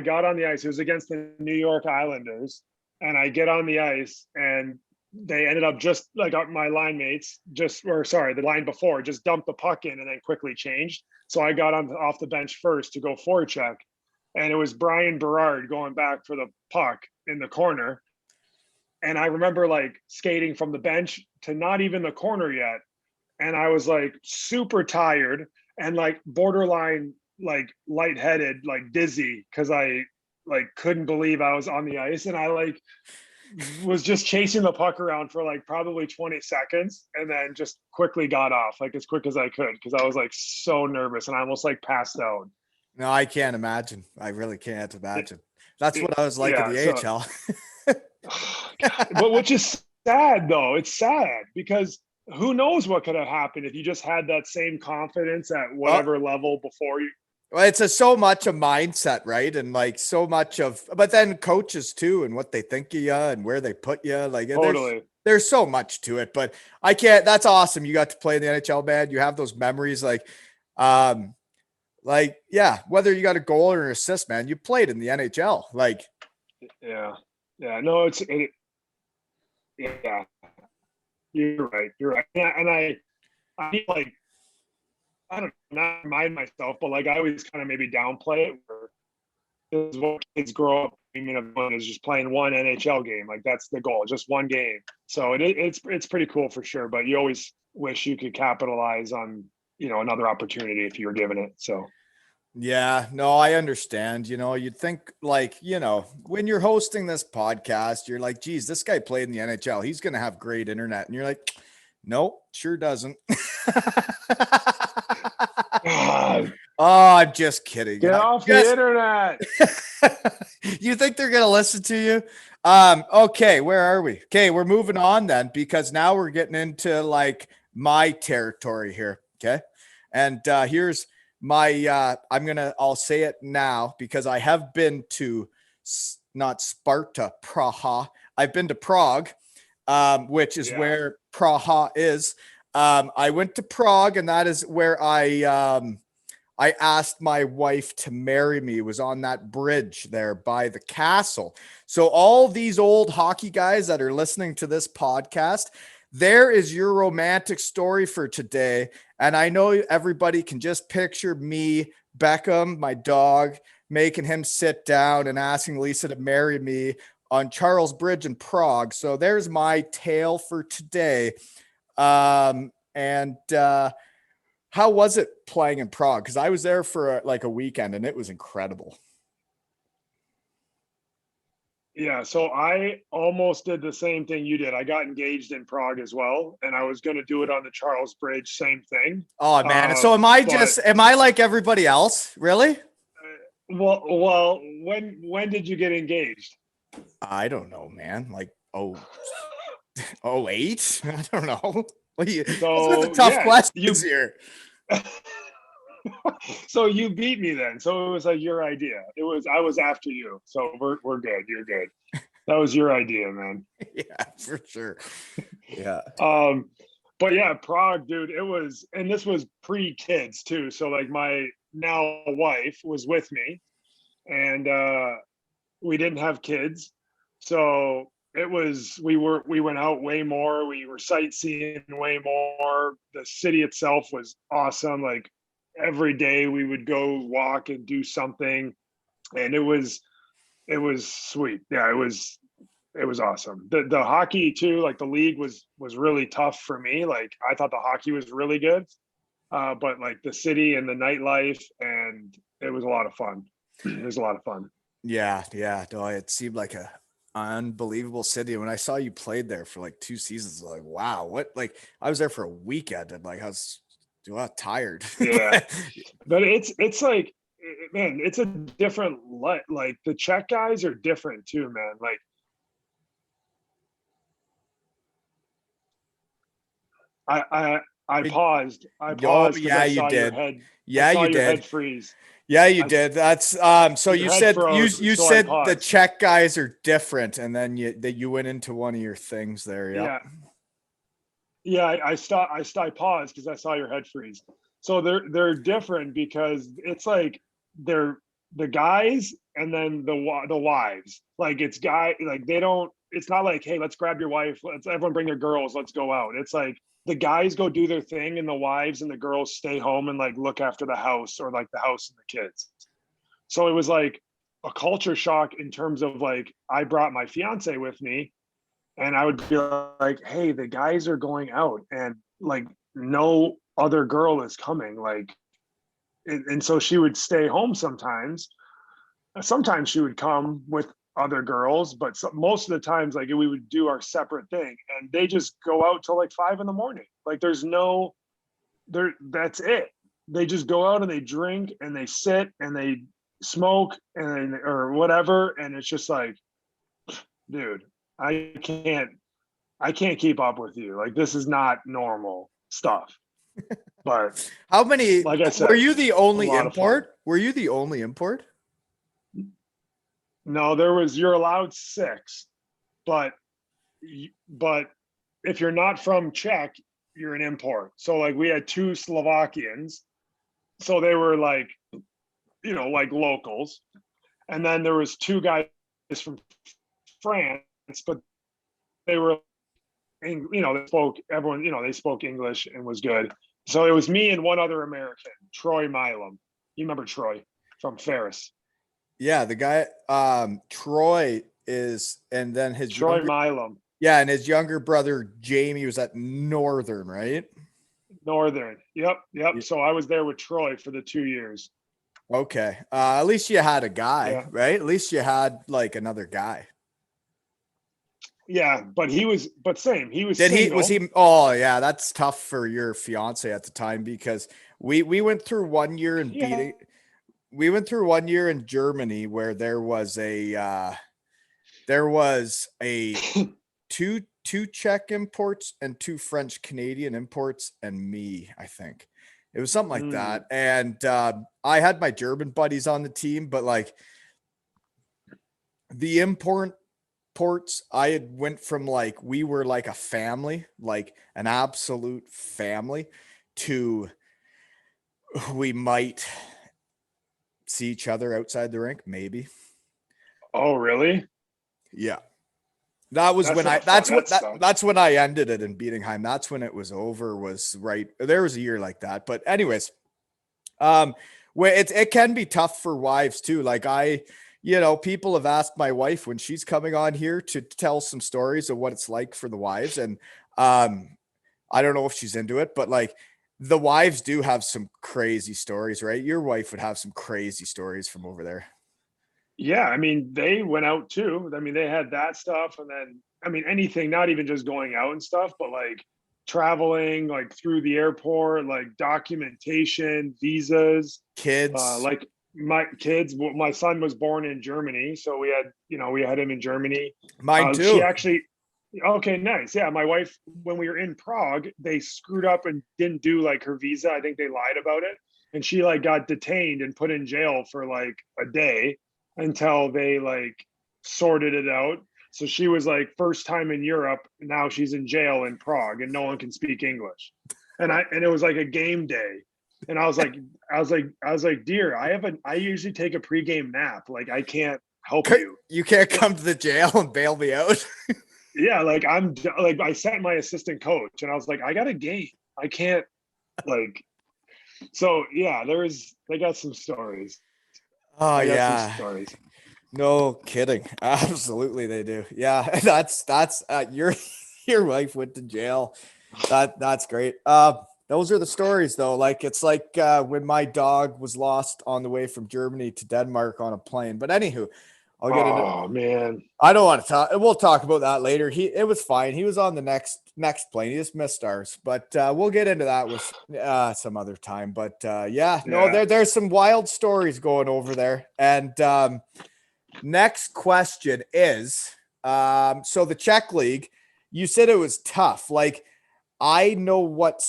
got on the ice. It was against the New York Islanders, and I get on the ice, and they ended up just like my line mates, the line before, just dumped the puck in and then quickly changed. So I got off the bench first to go forecheck, and it was Brian Berard going back for the puck in the corner. And I remember like skating from the bench to not even the corner yet, and I was like super tired and like borderline like lightheaded, like dizzy, because I like couldn't believe I was on the ice, and I like was just chasing the puck around for like probably 20 seconds and then just quickly got off like as quick as I could because I was like so nervous and I almost like passed out. No, I can't imagine. I really can't It, imagine. That's it, what I was like in yeah. the So, AHL. but which is sad though. It's sad because who knows what could have happened if you just had that same confidence at Oh, whatever level before you. well, it's so much a mindset, right? And like so much of, but then coaches too, and what they think of you and where they put you. Like Totally. there's so much to it. But I can't. That's awesome. You got to play in the NHL, man. You have those memories, um, yeah. Whether you got a goal or an assist, man, you played in the NHL. Like, Yeah. Yeah. No, yeah. You're right. You're right. And I feel like I don't not remind myself, but like I always kind of maybe downplay it. Where this is what kids grow up dreaming of doing is just playing one NHL game. Like that's the goal, just one game. So it's pretty cool for sure. But you always wish you could capitalize on another opportunity if you were given it. So yeah, no, I understand. You'd think like, when you're hosting this podcast, you're like, geez, this guy played in the NHL. He's going to have great internet. And you're like, nope, sure doesn't. God, Oh, I'm just kidding. get off the internet. You think they're going to listen to you? Okay, where are we? Okay, we're moving on then because now we're getting into like my territory here. Okay. And here's I'll say it now because I have been to not Sparta, Praha. I've been to Prague, which is where Praha is. I went to Prague, and that is where I asked my wife to marry me. It was on that bridge there by the castle. So all these old hockey guys that are listening to this podcast, there is your romantic story for today. And I know everybody can just picture me, Beckham, my dog, making him sit down and asking Lisa to marry me on Charles Bridge in Prague. So there's my tale for today. And how was it playing in Prague? Because I was there for like a weekend and it was incredible. Yeah, so I almost did the same thing you did. I got engaged in Prague as well, and I was going to do it on the Charles Bridge, same thing. Oh man. So am I like everybody else? Really? Well, when did you get engaged? I don't know, man. Like, oh, 08? I don't know. So the tough questions here. So you beat me then. So it was like your idea. I was after you. So we're good. You're good. That was your idea, man. Yeah, for sure. Yeah. But yeah, Prague, dude, and this was pre-kids too. So like my now wife was with me, and we didn't have kids. So we went out way more. We were sightseeing way more. The city itself was awesome. Like every day we would go walk and do something, and it was sweet. Yeah, it was awesome. The hockey too, like the league was really tough for me. Like I thought the hockey was really good, but like the city and the nightlife, and it was a lot of fun. It was a lot of fun. Yeah. No, it seemed like a unbelievable city. When I saw you played there for like 2 seasons, like wow, what? Like I was there for a weekend and like I was tired. Yeah, but it's like, man, it's a different like the Czech guys are different too, man. Like I paused. Oh Because yeah, I you saw your did. head. I Yeah, saw you your did. head freeze. Yeah, you did. That's so Your you head said froze, you so I said the paused. Czech guys are different, and then you went into one of your things there. Yeah. Yeah, yeah. I paused because I saw your head freeze. So they're different because it's like they're the guys and then the wives. Like it's like they don't. It's not like, hey, let's grab your wife. Let's everyone bring their girls. Let's go out. It's like the guys go do their thing and the wives and the girls stay home and like look after the house or like the house and the kids. So it was like a culture shock in terms of like I brought my fiance with me and I would be like, hey, the guys are going out and like no other girl is coming. Like, and so she would stay home sometimes. Sometimes she would come with other girls, but most of the times, like we would do our separate thing and they just go out till like 5 a.m. Like there's no, that's it. they just go out and they drink and they sit and they smoke and or whatever, and it's just like, dude, I can't keep up with you. Like, this is not normal stuff. But How many like I said, were you the a only lot of fun. import? Were you the only import? No, you're allowed 6, but if you're not from Czech, you're an import. So like we had 2 Slovakians, so they were like, like locals, and then there was 2 guys from France, but they were, they spoke, everyone, they spoke English and was good. So it was me and one other American, Troy Milam. You remember Troy from Ferris? Yeah, the guy Troy is, and then his Troy younger, Milam, yeah, and his younger brother Jamie was at Northern, right? Northern. Yep. Yeah. So I was there with Troy for the 2 years. Okay. At least you had a guy, Yeah. right? At least you had like another guy. Yeah, but he was Did he single. was he oh yeah, that's tough for your fiance at the time because we went through 1 year in Yeah. beating we went through 1 year in Germany where there was a two Czech imports and 2 French Canadian imports and me, I think. It was something like that. And I had my German buddies on the team, but like the imports, I had went from like we were like a family, like an absolute family, to we might see each other outside the rink, maybe. Oh, really? Yeah. That was That's when not fun. that's when I ended it in Bietigheim. That's when it was over, was right. There was a year like that. But anyways, where it can be tough for wives too. Like people have asked my wife when she's coming on here to tell some stories of what it's like for the wives. And I don't know if she's into it, but like the wives do have some crazy stories, right? Your wife would have some crazy stories from over there. Yeah, I mean, they went out too. I mean, they had that stuff, and then anything, not even just going out and stuff, but like traveling, like through the airport, like documentation, visas, Kids. like my kids. My son was born in Germany, so we had him in Germany. Mine She too. actually, okay, nice. Yeah, my wife, when we were in Prague, they screwed up and didn't do like her visa. I think they lied about it, and she like got detained and put in jail for like a day until they like sorted it out. So she was like first time in Europe. Now she's in jail in Prague and no one can speak English. And it was like a game day. And I was like, dear, I usually take a pregame nap. Like I can't help you. You can't come to the jail and bail me out. Yeah. Like I sent my assistant coach and I was like, I got a game. I can't like, so yeah, they got some stories. Oh I got yeah. some stories. No kidding. Absolutely they do. Yeah, that's your wife went to jail. That's great. Those are the stories though. Like it's like when my dog was lost on the way from Germany to Denmark on a plane. But anywho, I'll get into. Oh man. I don't want to talk. We'll talk about that later. It was fine. He was on the next plane. He just missed ours, but we'll get into that with some other time. But yeah, no, there's some wild stories going over there. And next question is, so the Czech League, you said it was tough. Like I know what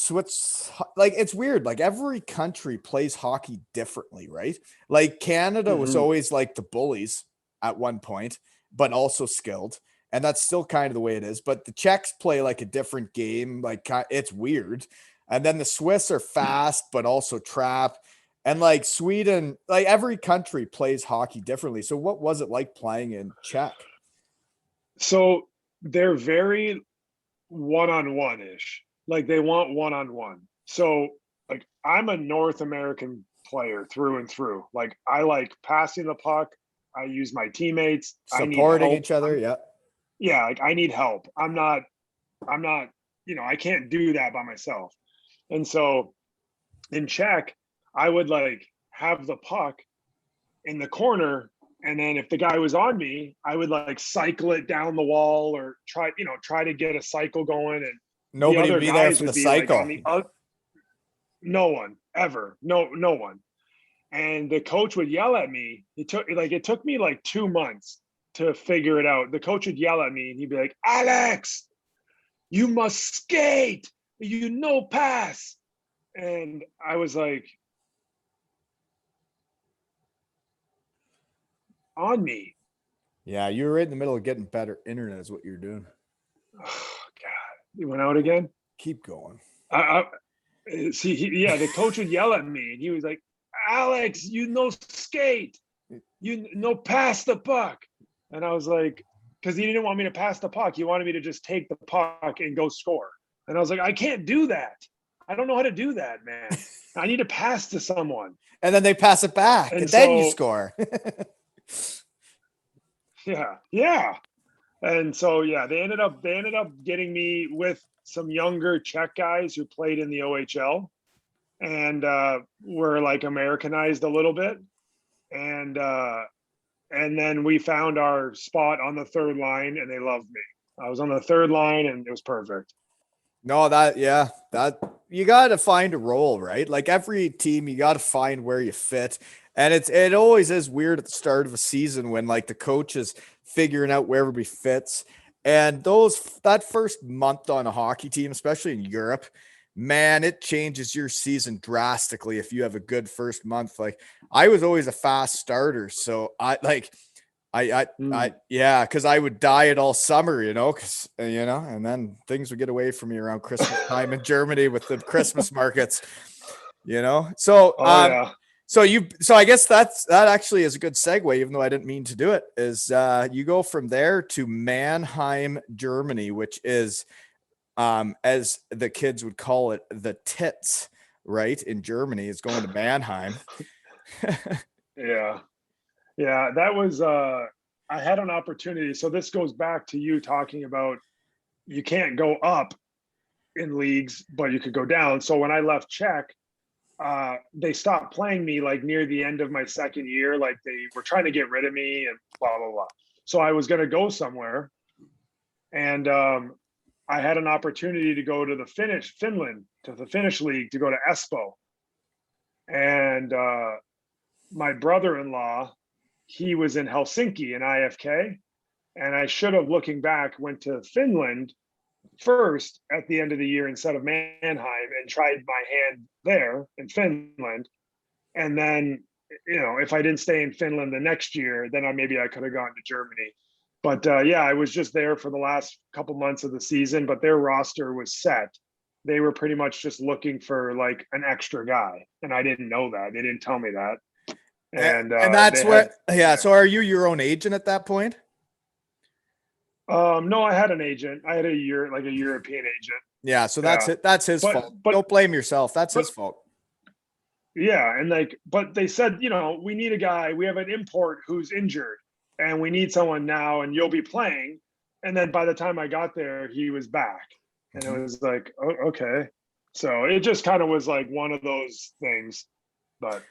like it's weird. Like every country plays hockey differently, right? Like Canada was always like the bullies at one point, but also skilled. And that's still kind of the way it is. But the Czechs play like a different game. Like it's weird. And then the Swiss are fast, but also trap. And like Sweden, like every country plays hockey differently. So what was it like playing in Czech? So they're very one-on-one-ish. Like they want one-on-one. So like I'm a North American player through and through. Like I like passing the puck. I use my teammates. Supporting I need each other. Yeah. Yeah, like I need help. I'm not, I can't do that by myself. And so in Czech, I would like have the puck in the corner. And then if the guy was on me, I would like cycle it down the wall or try to get a cycle going. And nobody would be there for the cycle. no one. ever. No one. And the coach would yell at me. It took me like 2 months to figure it out. The coach would yell at me and he'd be like, Alex, you must skate. You no pass. And I was like, on me. Yeah, you were right in the middle of getting better internet is what you're doing. Oh, God. He went out again. Keep going. The coach would yell at me and he was like, Alex, you no skate. You no pass the puck. And I was like, because he didn't want me to pass the puck. He wanted me to just take the puck and go score. And I was like, I can't do that. I don't know how to do that, man. I need to pass to someone. And then they pass it back, and then you score. Yeah. And so they ended up getting me with some younger Czech guys who played in the OHL and were like Americanized a little bit. And then we found our spot on the third line and they loved me. I was on the third line and it was perfect. No, that you got to find a role, right? Like every team, you got to find where you fit. And it always is weird at the start of a season when like the coach is figuring out where everybody fits. And that first month on a hockey team, especially in Europe, man, it changes your season drastically if you have a good first month. Like I was always a fast starter, so because I would diet all summer, and then things would get away from me around Christmas time in Germany with the Christmas markets, So, so I guess that actually is a good segue, even though I didn't mean to do it, is you go from there to Mannheim, Germany, which is, as the kids would call it, the tits, right? In Germany, is going to Mannheim. Yeah, that was, I had an opportunity. So this goes back to you talking about you can't go up in leagues, but you could go down. So when I left Czech, they stopped playing me like near the end of my second year. Like they were trying to get rid of me and blah, blah, blah. So I was going to go somewhere. And I had an opportunity to go to Finland, to the Finnish league, to go to Espoo. And my brother-in-law, he was in Helsinki in IFK. And I should have, looking back, went to Finland first at the end of the year instead of Mannheim and tried my hand there in Finland. And then, if I didn't stay in Finland the next year, then maybe I could have gone to Germany. But I was just there for the last couple months of the season, but their roster was set. They were pretty much just looking for like an extra guy. And I didn't know that. They didn't tell me that. And that's so are you your own agent at that point? No, I had an agent. I had a European agent. Yeah, so that's it. That's his fault. Don't blame yourself. That's his fault. Yeah, and but they said, we need a guy. We have an import who's injured, and we need someone now, and you'll be playing. And then by the time I got there, he was back, and it was like, oh, okay. So it just kind of was like one of those things, but.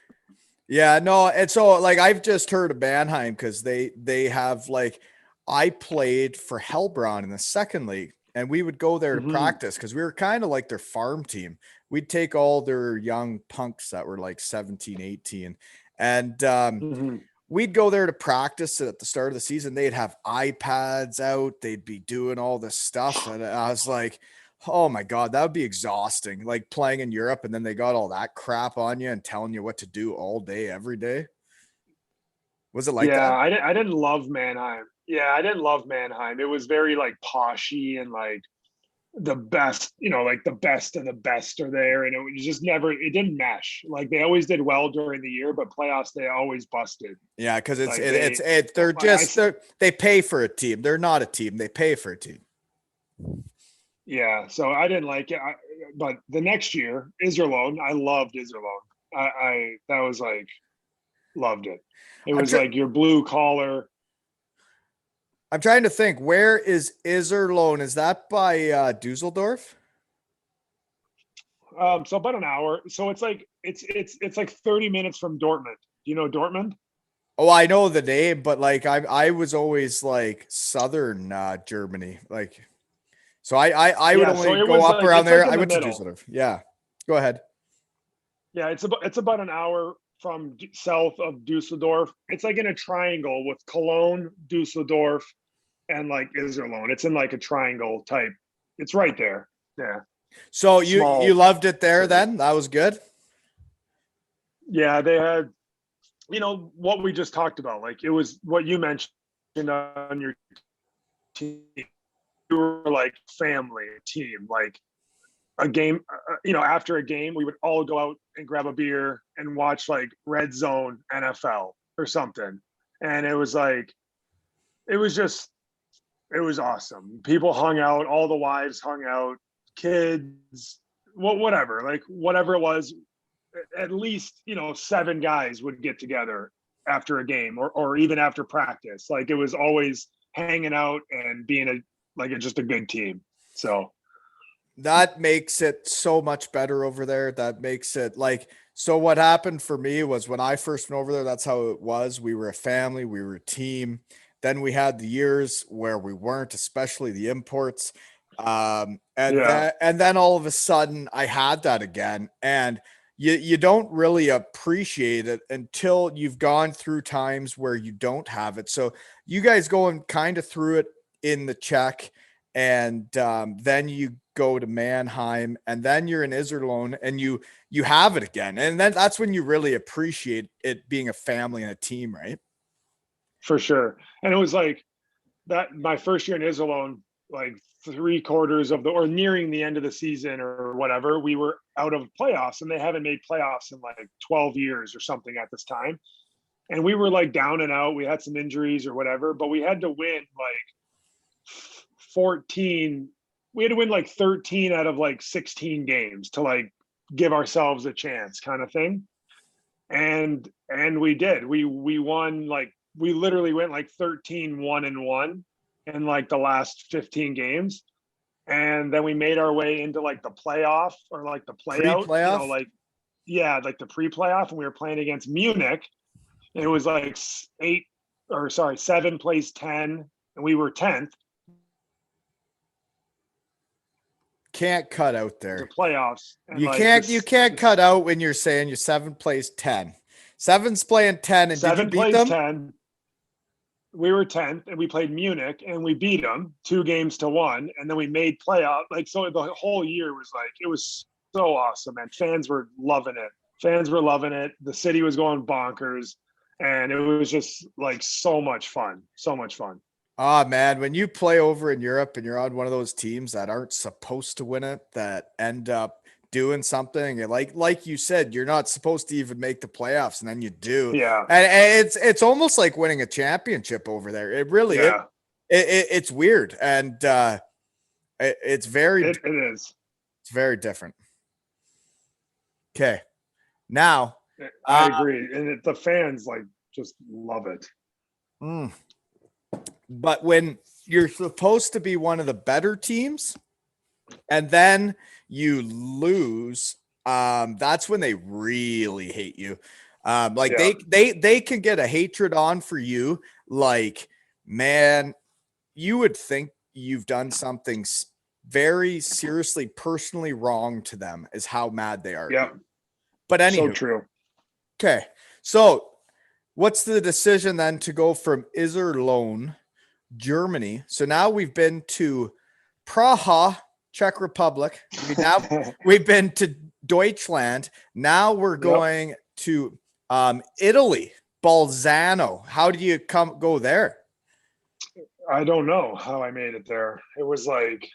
Yeah, no, and so like I've just heard of Mannheim because they have like. I played for Hellbron in the second league, and we would go there to practice because we were kind of like their farm team. We'd take all their young punks that were like 17, 18, and we'd go there to practice at the start of the season. They'd have iPads out. They'd be doing all this stuff. And I was like, oh my God, that would be exhausting. Like playing in Europe, and then they got all that crap on you and telling you what to do all day, every day. Was it like that? Yeah, I didn't love Mannheim. Yeah, I didn't love Mannheim. It was very like poshy and like the best, like the best of the best are there. And it was just it didn't mesh. Like they always did well during the year, but playoffs, they always busted. Yeah, because they pay for a team. They're not a team. They pay for a team. Yeah, so I didn't like it. But the next year, Iserlohn, I loved Iserlohn. I that was like, loved it. It was like your blue collar. I'm trying to think, where is Iserlohn? Is that by Dusseldorf? So about an hour. So it's like it's like 30 minutes from Dortmund. Do you know Dortmund? Oh, I know the name, but like I was always like southern Germany. Like so I would only go up around there. I went to Dusseldorf. Yeah. Go ahead. Yeah, it's about an hour from south of Dusseldorf. It's like in a triangle with Cologne, Dusseldorf, and like Iserlohn. It's in like a triangle type. It's right there. Yeah. So you Small loved it there city. then? That was good. Yeah, they had, what we just talked about. Like it was what you mentioned on your team. You were like family, team. Like a game, after a game, we would all go out and grab a beer and watch like Red Zone NFL or something. And it was like, it was just, it was awesome. People hung out, all the wives hung out, kids, whatever, like whatever it was, at least, 7 guys would get together after a game or even after practice. Like it was always hanging out and being just a good team. So That makes it so much better over there. That makes it like, so what happened for me was when I first went over there, that's how it was. We were a family, we were a team. Then we had the years where we weren't, especially the imports. yeah, And then all of a sudden I had that again. And you don't really appreciate it until you've gone through times where you don't have it. So you guys going kind of through it in the Czech, and then you go to Mannheim, and then you're in Iserlohn, and you have it again, and then that's when you really appreciate it being a family and a team, right? for sure. And it was like that my first year in Iserlohn, like 3/4 of the or nearing the end of the season or whatever, we were out of playoffs, and they haven't made playoffs in like 12 years or something at this time. And we were like down and out. We had some injuries or whatever, but we had to win like 14. We had to win like 13 out of like 16 games to like give ourselves a chance, kind of thing. And we did. We won, like we literally went like 13-1-1 in like the last 15 games. And then we made our way into like the playoff or like the playout, Pre-playoff. like yeah, like the pre-playoff, and we were playing against Munich. And it was like 7 plays 10, and we were 10th. Can't cut out The there. playoffs, and You like can't cut this out when you're saying your seven plays 10. Seven's playing 10, and did you 7 beat plays them? 10. We were 10th, and we played Munich, and we beat them 2-1, and then we made playoff. Like, so the whole year was like, it was so awesome, and fans were loving it. Fans were loving it. The city was going bonkers, and it was just like so much fun. So much fun. Ah, man, when you play over in Europe and you're on one of those teams that aren't supposed to win it, that end up doing something, and like you said, you're not supposed to even make the playoffs, and then you do, Yeah. and it's almost like winning a championship over there. It really is. Yeah. It's weird, and it's It is. it's very different. Okay, now, I uh, agree. And the fans like just love it. mm, but when you're supposed to be one of the better teams, and then you lose, that's when they really hate you. Like Yeah. they can get a hatred on for you. Like, man, you would think you've done something very seriously personally wrong to them, is how mad they are at Yeah. you. But So anywho, true. okay. So what's the decision then to go from Iserlohn, Germany? So now we've been to Praha, Czech Republic. We've been to Deutschland. Now we're Yep. going to Italy, Bolzano. How do you go there? I don't know how I made it there. It was like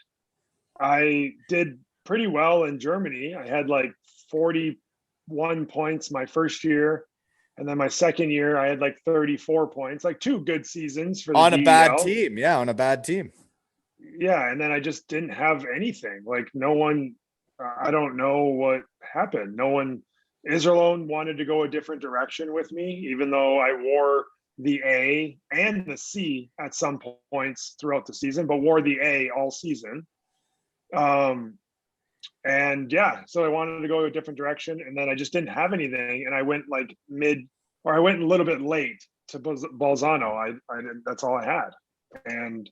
I did pretty well in Germany. I had like 41 points my first year. And then my second year, I had like 34 points, like 2 good seasons for the On a bad DEL. team. Yeah, on a bad team. Yeah. And then I just didn't have anything. Like no one, I don't know what happened. No one, Iserlohn wanted to go a different direction with me, even though I wore the A and the C at some points throughout the season, but wore the A all season. And yeah, so I wanted to go a different direction, and then I just didn't have anything, and I went like I went a little bit late to Bolzano. I didn't. That's all I had, and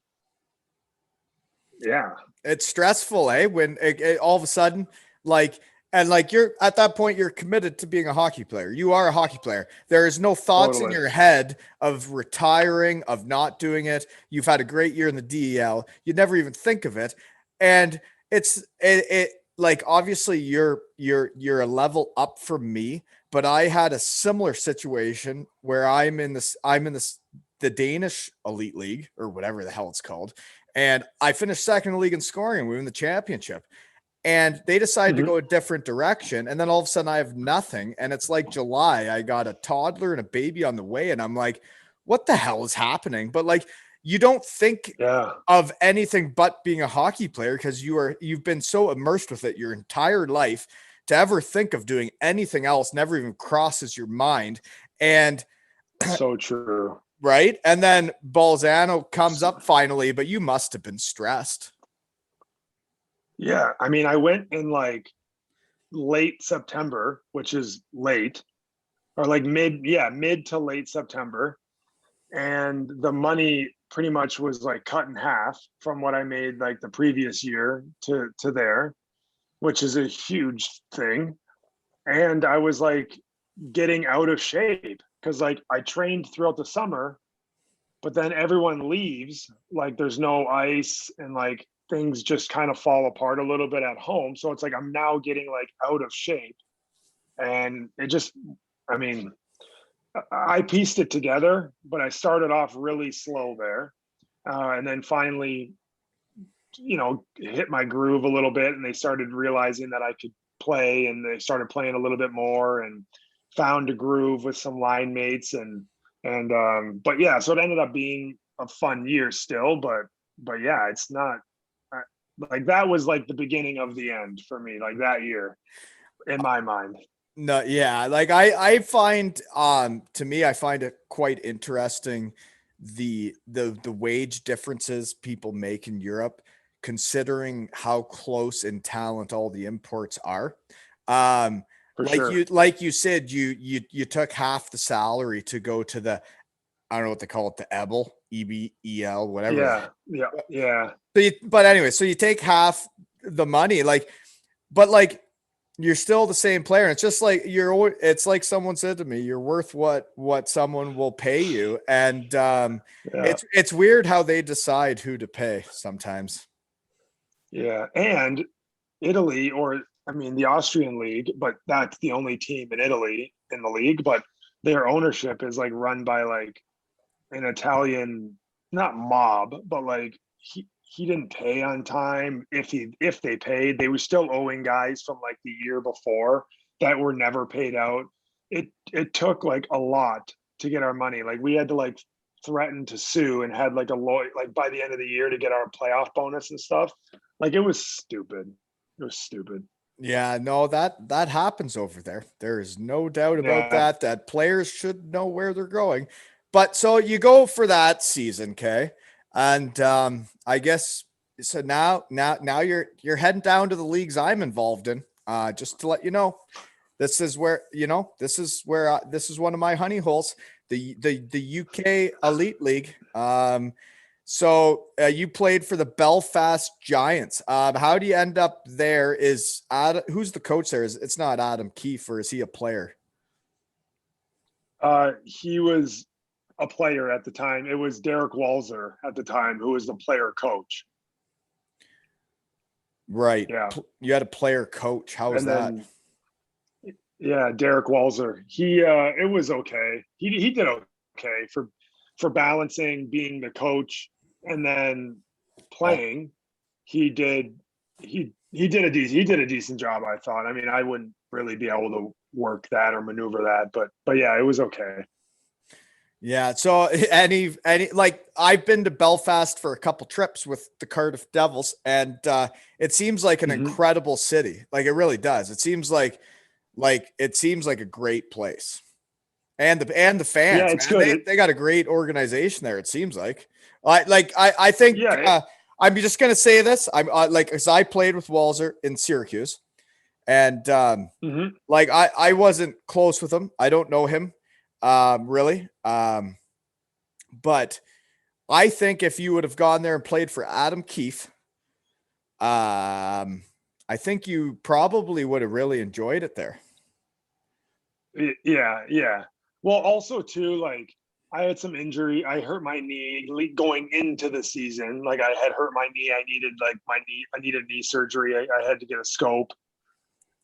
yeah, It's stressful, eh? When all of a sudden, like And like you're at that point, you're committed to being a hockey player. You are a hockey player. There is no thoughts in Totally. your head of retiring, of not doing it. You've had a great year in the DEL. You'd never even think of it. And it like obviously you're a level up from me, but I had a similar situation where I'm in this the Danish Elite League or whatever the hell it's called. And I finished second in the league in scoring and we win the championship, and they decided to Mhm. go a different direction. And then all of a sudden I have nothing. And it's like July, I got a toddler and a baby on the way. And I'm like, what the hell is happening? But like, you don't think Yeah. of anything but being a hockey player because you've been so immersed with it your entire life to ever think of doing anything else never even crosses your mind. And So true. right. And then Balzano comes up finally, but you must have been stressed. Yeah. I mean, I went in like late September, which is late, or like mid to late September. And the money pretty much was like cut in half from what I made like the previous year to there, which is a huge thing. And I was like getting out of shape because like I trained throughout the summer, but then everyone leaves, like there's no ice and like things just kind of fall apart a little bit at home. So it's like I'm now getting like out of shape. And it just, I mean, I pieced it together, but I started off really slow there. And then finally, hit my groove a little bit and they started realizing that I could play and they started playing a little bit more and found a groove with some line mates but yeah, so it ended up being a fun year still, but yeah, it's not like that was like the beginning of the end for me, like that year in my mind. No, yeah, like I find to me I find it quite interesting the wage differences people make in Europe considering how close in talent all the imports are. Um For sure. like you said you took half the salary to go to the I don't know what they call it, the EBL, EBEL, whatever the Yeah, heck. yeah, yeah. But anyway, so you take half the money, like, but like you're still the same player. It's just like it's like someone said to me, you're worth what someone will pay you. And Yeah. it's weird how they decide who to pay sometimes. Yeah. And Italy, or I mean, the Austrian league, but that's the only team in Italy in the league. But their ownership is like run by like an Italian, not mob, but like he didn't pay on time. If they paid, they were still owing guys from like the year before that were never paid out. It took like a lot to get our money. Like we had to like threaten to sue and had like a lawyer like by the end of the year to get our playoff bonus and stuff. Like it was stupid. It was stupid. Yeah, no, that happens over there. There is no doubt about Yeah. that players should know where they're going. But so you go for that season, okay? And I guess so now you're heading down to the leagues I'm involved in. Just to let you know, this is where this is one of my honey holes, the UK Elite League. So you played for the Belfast Giants. How do you end up there? Who's the coach there? It's not Adam Keefe, or is he a player? He was a player at the time. It was Derek Walzer at the time who was the player coach. Right. Yeah. You had a player coach. How was And that? then yeah, Derek Walzer. It was okay. He did okay for balancing being the coach and then Oh, playing. He did he did a decent job, I thought. I mean, I wouldn't really be able to work that or maneuver that, but yeah, it was okay. yeah. So any like I've been to Belfast for a couple trips with the Cardiff Devils, and it seems like an Mm-hmm. incredible city. Like it really does. It seems like a great place. And the Yeah, fans, it's man, good. they got a great organization there. It seems like, I think Yeah, I'm just gonna say this. I'm like, because I played with Walzer in Syracuse, and mhm. like I wasn't close with him. I don't know him, really, but I think if you would have gone there and played for Adam Keefe, um, I think you probably would have really enjoyed it there. Yeah, yeah. Well, also too, like I had some injury. I hurt my knee going into the season. Like I had hurt my knee. I needed like my knee. I needed knee surgery. I had to get a scope.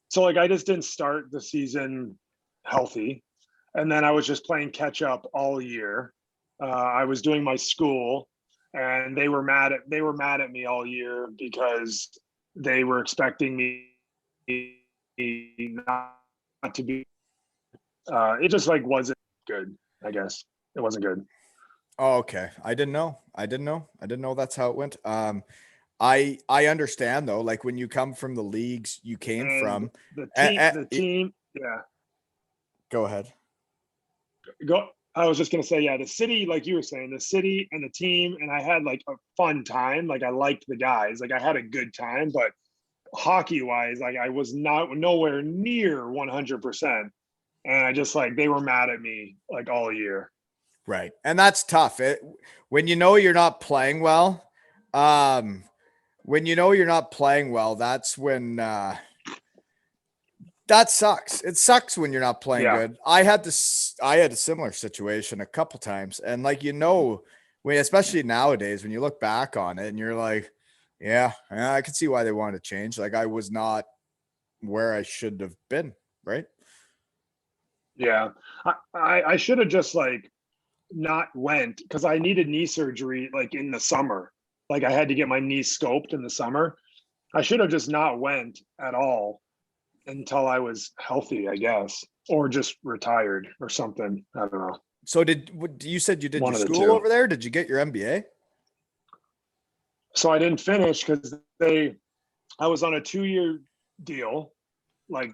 So like I just didn't start the season healthy, and then I was just playing catch up all year. I was doing my school, and they were mad at me all year because they were expecting me not to be. It just like wasn't good. I guess it wasn't good. Oh, okay. I didn't know. I didn't know. I didn't know that's how it went. I understand though, like when you come from the leagues you came And from. the team, yeah. Go ahead. Go. I was just gonna say, yeah, the city, like you were saying, the city and the team, and I had like a fun time. Like I liked the guys, like I had a good time, but hockey wise, like I was not nowhere near 100%. And I just like they were mad at me like all year. Right. And that's tough. When you know you're not playing well, um, when you know you're not playing well, that's when that sucks. It sucks when you're not playing Yeah, good. I had a similar situation a couple times. And like when especially nowadays when you look back on it and you're like, yeah, I can see why they wanted to change. Like I was not where I should have been, right? yeah. I should have just like not went because I needed knee surgery like in the summer. Like I had to get my knee scoped in the summer. I should have just not went at all until I was healthy, I guess, or just retired or something. I don't know. So you said you did One your of the school two. over there? Did you get your MBA? So I didn't finish because I was on a 2-year deal, like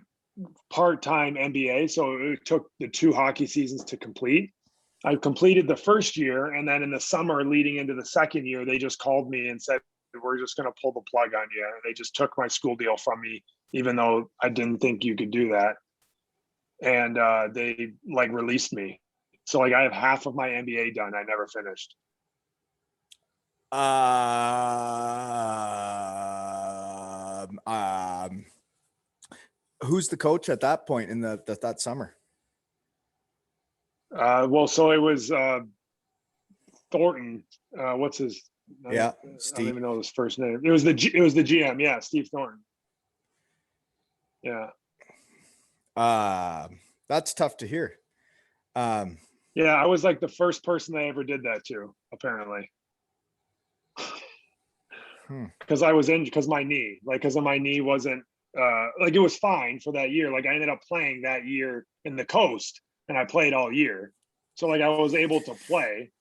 part-time MBA. So it took the 2 hockey seasons to complete. I completed the first year, and then in the summer leading into the second year, they just called me and said, "We're just going to pull the plug on you." And they just took my school deal from me, even though I didn't think you could do that. And they like released me. So like I have half of my MBA done. I never finished. Um, um, who's the coach at that point in that summer? Well, so it was Thornton. What's his? Yeah, I don't Steve. even know his first name. It was the GM. Yeah, Steve Thornton. Yeah. That's tough to hear. Um, Yeah, I was like the first person they ever did that to, apparently. Because I was in because my knee, like because my knee wasn't like it was fine for that year. Like I ended up playing that year in the coast and I played all year. So like I was able to play,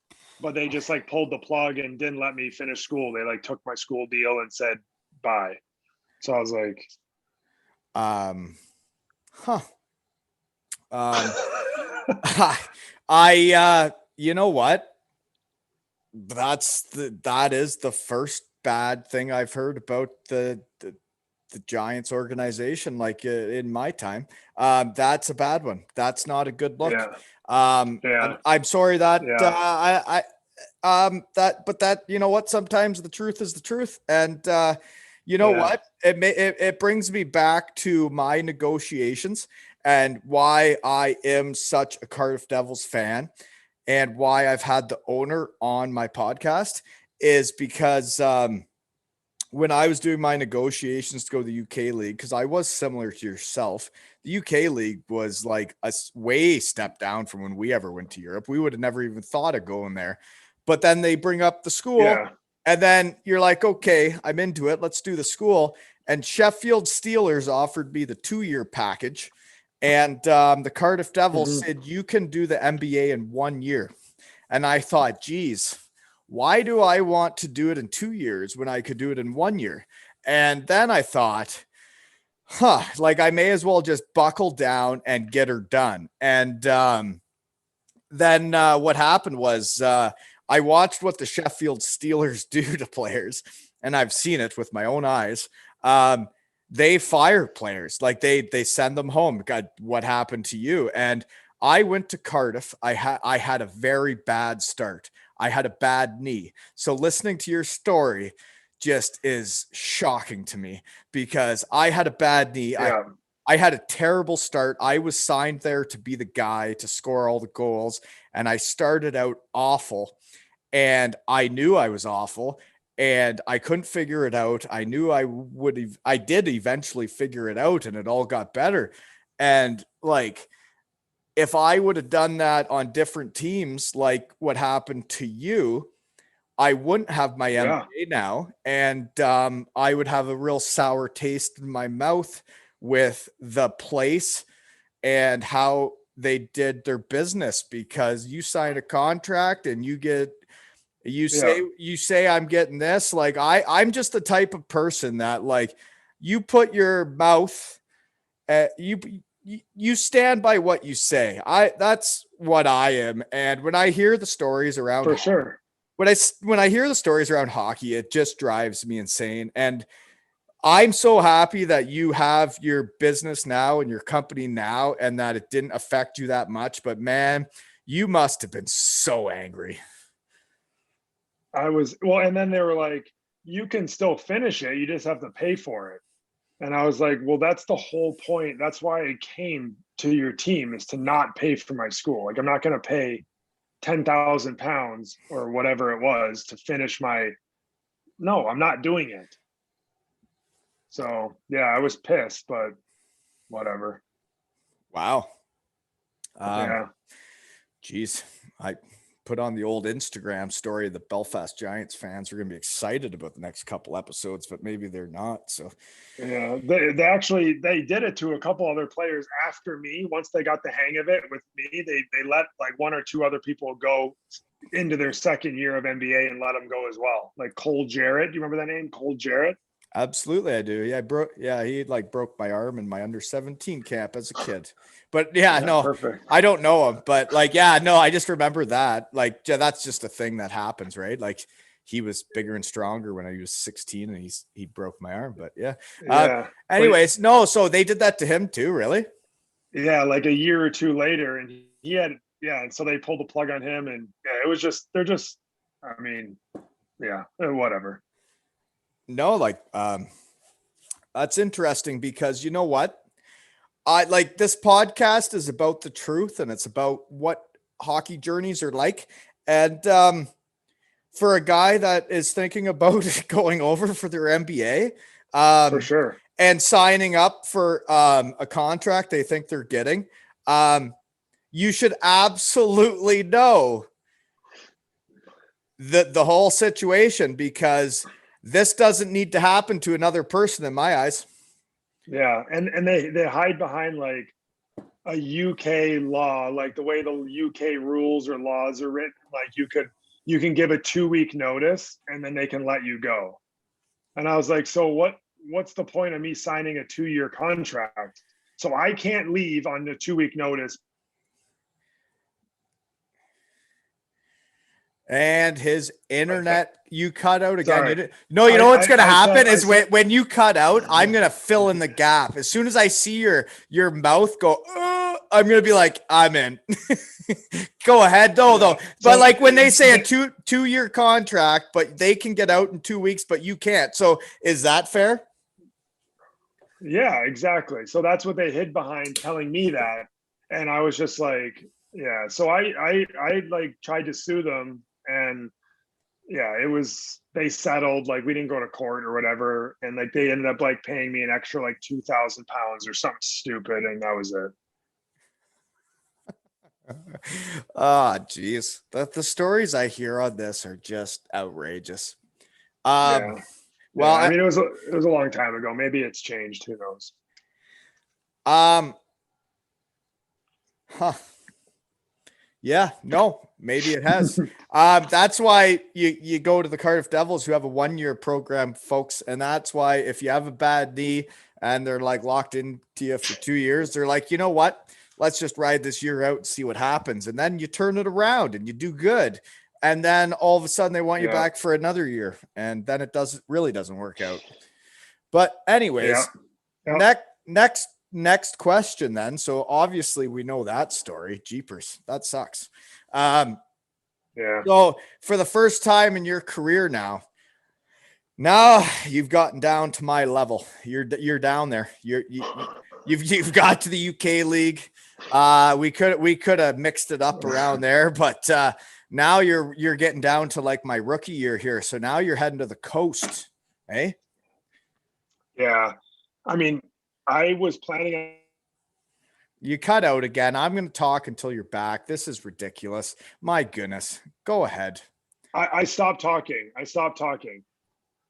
but they just like pulled the plug and didn't let me finish school. They like took my school deal and said bye. So I was like, huh. Um, I you know what? That is the first bad thing I've heard about the Giants organization, like in my time. That's a bad one. That's not a good look. yeah, yeah, I'm sorry that yeah, but that you know what? Sometimes the truth is the truth, and you know yeah, what? It brings me back to my negotiations and why I am such a Cardiff Devils fan, and why I've had the owner on my podcast is because when I was doing my negotiations to go to the UK League, because I was similar to yourself, the UK League was like a way step down from when we ever went to Europe. We would have never even thought of going there. But then they bring up the school, yeah. and then you're like, okay, I'm into it. Let's do the school. And Sheffield Steelers offered me the 2-year package. And the Cardiff Devils Mm-hmm. said, you can do the MBA in 1 year. And I thought, geez, why do I want to do it in 2 years when I could do it in 1 year? And then I thought, like I may as well just buckle down and get her done. And then what happened was I watched what the Sheffield Steelers do to players, and I've seen it with my own eyes. They fire players, like they send them home. God, what happened to you? And I went to Cardiff. I had a very bad start. I had a bad knee. So listening to your story, just is shocking to me because I had a bad knee. Yeah. I had a terrible start. I was signed there to be the guy to score all the goals, and I started out awful, and I knew I was awful, and I couldn't figure it out. I knew I did eventually figure it out, and it all got better. And like, if I would have done that on different teams, like what happened to you, I wouldn't have my Yeah. MBA now, and I would have a real sour taste in my mouth with the place and how they did their business, because you sign a contract and you say I'm getting this. Like I'm just the type of person that, like, you put your mouth you stand by what you say. That's what I am. And when I hear the stories around For sure. when I hear the stories around hockey, it just drives me insane. And I'm so happy that you have your business now and your company now, and that it didn't affect you that much. But man, you must have been so angry. I was, well, and then they were like, you can still finish it. You just have to pay for it. And I was like, well, that's the whole point. That's why I came to your team, is to not pay for my school. Like, I'm not going to pay 10,000 pounds or whatever it was to finish my, no, I'm not doing it. So yeah, I was pissed, but whatever. Wow. Yeah. Geez, I put on the old Instagram story. The Belfast Giants fans are going to be excited about the next couple episodes, but maybe they're not. So Yeah, they actually, they did it to a couple other players after me. Once they got the hang of it with me, they let like one or two other people go into their second year of NBA and let them go as well. Like Cole Jarrett, do you remember that name, Cole Jarrett? absolutely, I do. Yeah, he like broke my arm in my under 17 camp as a kid. But yeah, Yeah, no, perfect. I don't know him. But like, yeah, no, I just remember that. Like, yeah, that's just a thing that happens, right? Like, he was bigger and stronger when I was 16, and he broke my arm. But yeah. Yeah, but Anyways, no, so they did that to him too, really? yeah, like a year or two later, and he had, yeah, and so they pulled the plug on him, and yeah, it was just, they're just, I mean, yeah, whatever. No, like, that's interesting because you know what? I like, this podcast is about the truth, and it's about what hockey journeys are like. And for a guy that is thinking about going over for their MBA, For sure. and signing up for a contract they think they're getting, you should absolutely know the whole situation, because this doesn't need to happen to another person in my eyes. Yeah, and they hide behind like a UK law, like the way the UK rules or laws are written, like you can give a 2 week notice and then they can let you go. And I was like, so what's the point of me signing a 2 year contract? So I can't leave on the 2 week notice. And his internet, you cut out again. Sorry. You didn't, no, you know what's going to happen is I said, when you cut out, I'm going to fill in the gap. As soon as I see your mouth go, I'm going to be like, I'm in. Go ahead. No, though. But so, like when they say a two-year contract, but they can get out in 2 weeks, but you can't. So is that fair? yeah, exactly. So that's what they hid behind telling me that. And I was just like, yeah. So I like tried to sue them, and yeah, it was, they settled, like we didn't go to court or whatever, and like they ended up like paying me an extra like 2,000 pounds or something stupid, and that was it. Geez. The stories I hear on this are just outrageous. Yeah. Well, Yeah, I mean, it was a long time ago. Maybe it's changed. Who knows? huh. Yeah, no, maybe it has. That's why you go to the Cardiff Devils, who have a 1 year program, folks. And that's why if you have a bad knee and they're like locked into you for 2 years, they're like, you know what? Let's just ride this year out and see what happens. And then you turn it around and you do good. And then all of a sudden they want you Yeah. back for another year. And then it doesn't work out. But anyways, Yeah. next question then. So obviously we know that story. Jeepers, that sucks. Yeah. So for the first time in your career now, Now you've gotten down to my level. You're down there. You've got to the UK league. We could have mixed it up around there, but now you're getting down to like my rookie year here. So now you're heading to the coast, eh? Yeah. I mean, I was planning on. You cut out again. I'm going to talk until you're back. This is ridiculous. My goodness. Go ahead. I stopped talking. I stopped talking.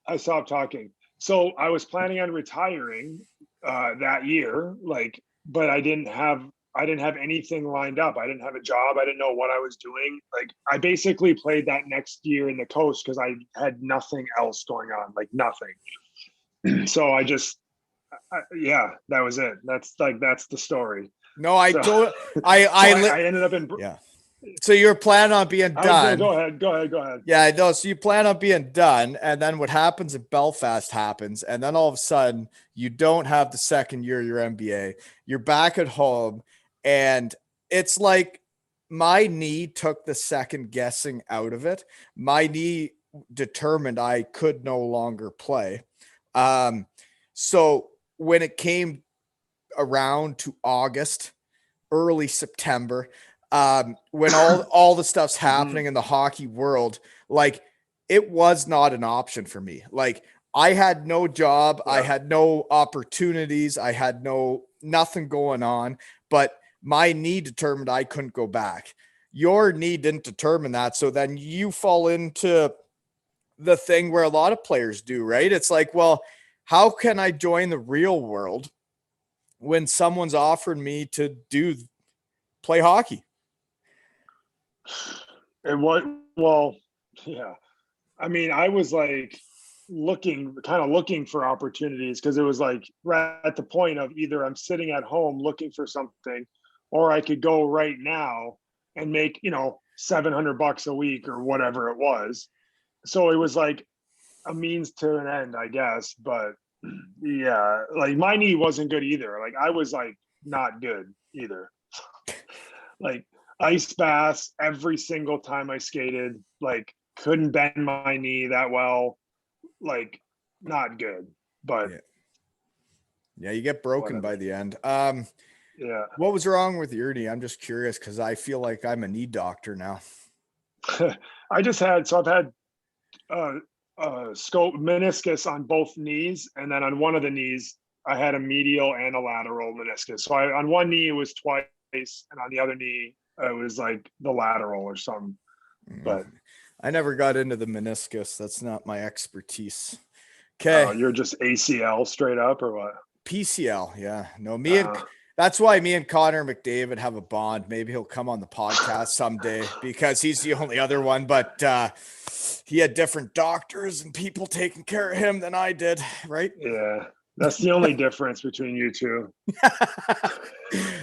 I stopped talking. So I was planning on retiring that year, like, but I didn't have anything lined up. I didn't have a job. I didn't know what I was doing. Like, I basically played that next year in the coast because I had nothing else going on, like nothing. So yeah, that was it. That's the story. No, I So, don't. so I ended up in. Yeah. So you're planning on being done. Go ahead. Yeah, I know. So you plan on being done, and then what happens in Belfast happens, and then all of a sudden you don't have the second year of your MBA. You're back at home, and it's like my knee took the second guessing out of it. My knee determined I could no longer play. So when it came around to August, early September, when all the stuff's happening in the hockey world, like it was not an option for me. Like I had no job, I had no opportunities, I had nothing going on, but my knee determined I couldn't go back. Your knee didn't determine that. So then you fall into the thing where a lot of players do, right? It's like, well, how can I join the real world when someone's offered me to play hockey? And what? Well, yeah. I mean, I was like looking for opportunities because it was like right at the point of either I'm sitting at home looking for something, or I could go right now and make $700 a week or whatever it was. So it was like a means to an end, I guess. But yeah, like my knee wasn't good either. Like I was like not good either. Like ice baths every single time I skated, like couldn't bend my knee that well, like not good. But yeah, you get broken by the end. Yeah. What was wrong with your knee? I'm just curious because I feel like I'm a knee doctor now. I've had scope meniscus on both knees, and then on one of the knees I had a medial and a lateral meniscus. So on one knee it was twice, and on the other knee it was like the lateral or something. But I never got into the meniscus. That's not my expertise. Okay. You're just ACL straight up or what? PCL. Yeah. No, that's why me and Connor McDavid have a bond. Maybe he'll come on the podcast someday because he's the only other one, but he had different doctors and people taking care of him than I did. Right. Yeah. That's the only difference between you two.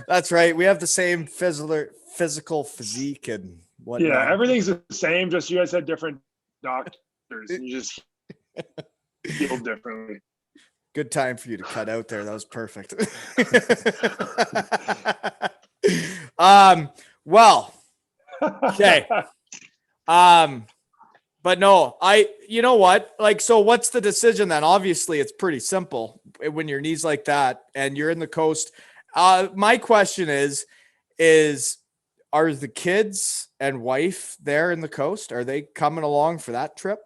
That's right. We have the same physical physique and whatnot. Yeah, everything's the same. Just you guys had different doctors. You just heal differently. Good time for you to cut out there. That was perfect. Well, okay. But no, you know what? Like, so what's the decision then? Obviously, it's pretty simple when your knee's like that and you're in the coast. My question is are the kids and wife there in the coast? Are they coming along for that trip?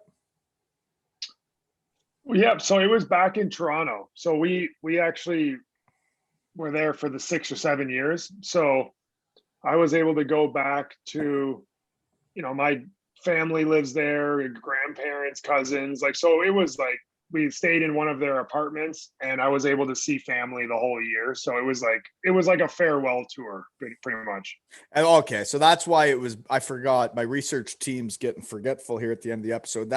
Yeah, so it was back in Toronto. So we actually were there for the 6 or 7 years. So I was able to go back to, my family lives there, grandparents, cousins. Like, so it was like we stayed in one of their apartments and I was able to see family the whole year. So it was like a farewell tour pretty much. And okay. So that's why I forgot, my research team's getting forgetful here at the end of the episode.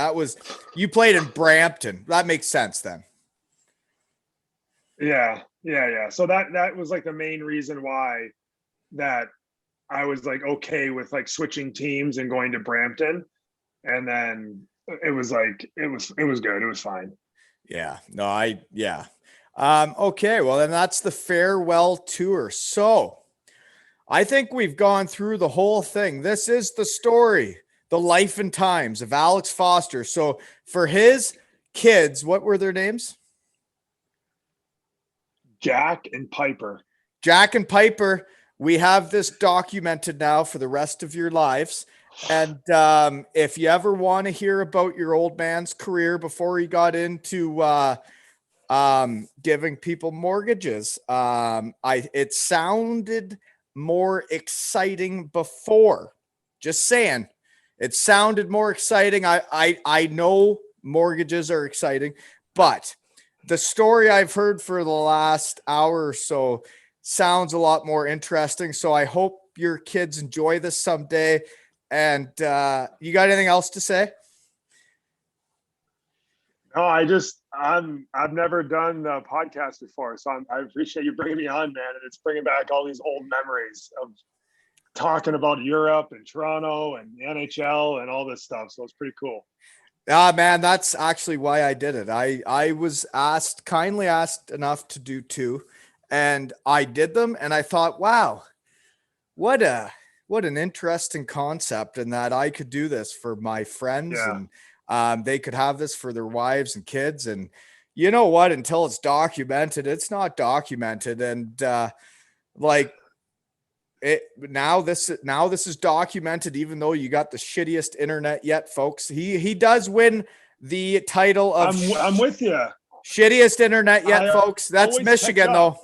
You played in Brampton. That makes sense then. Yeah. So that was like the main reason why that I was like, okay with like switching teams and going to Brampton. And then it was like, it was good. It was fine. Yeah, no, okay. Well, then that's the farewell tour. So I think we've gone through the whole thing. This is the story, the life and times of Alex Foster. So for his kids, what were their names? Jack and Piper. Jack and Piper. We have this documented now for the rest of your lives. And if you ever want to hear about your old man's career before he got into giving people mortgages, it sounded more exciting before. Just saying, it sounded more exciting. I know mortgages are exciting, but the story I've heard for the last hour or so sounds a lot more interesting. So I hope your kids enjoy this someday. And you got anything else to say? No, I've never done the podcast before, so I appreciate you bringing me on, man. And it's bringing back all these old memories of talking about Europe and Toronto and the NHL and all this stuff. So it's pretty cool. Man, that's actually why I did it. I was kindly asked enough to do two, and I did them, and I thought, wow, what an interesting concept, and that I could do this for my friends, and they could have this for their wives and kids. And you know what? Until it's documented, it's not documented. And now this is documented, even though you got the shittiest internet yet, folks. He does win the title of I'm with you. Shittiest internet yet, folks. That's Michigan, though.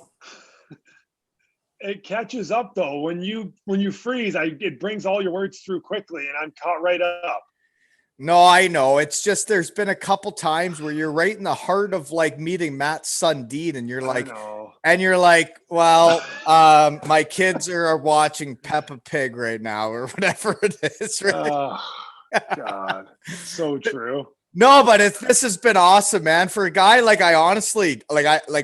It catches up though. When you freeze, it brings all your words through quickly, and I'm caught right up. No, I know. It's just there's been a couple times where you're right in the heart of like meeting Matt's son Dean, and you're like, well, my kids are watching Peppa Pig right now, or whatever it is. Right? Oh, God, so true. No, but this has been awesome, man. For a guy like I honestly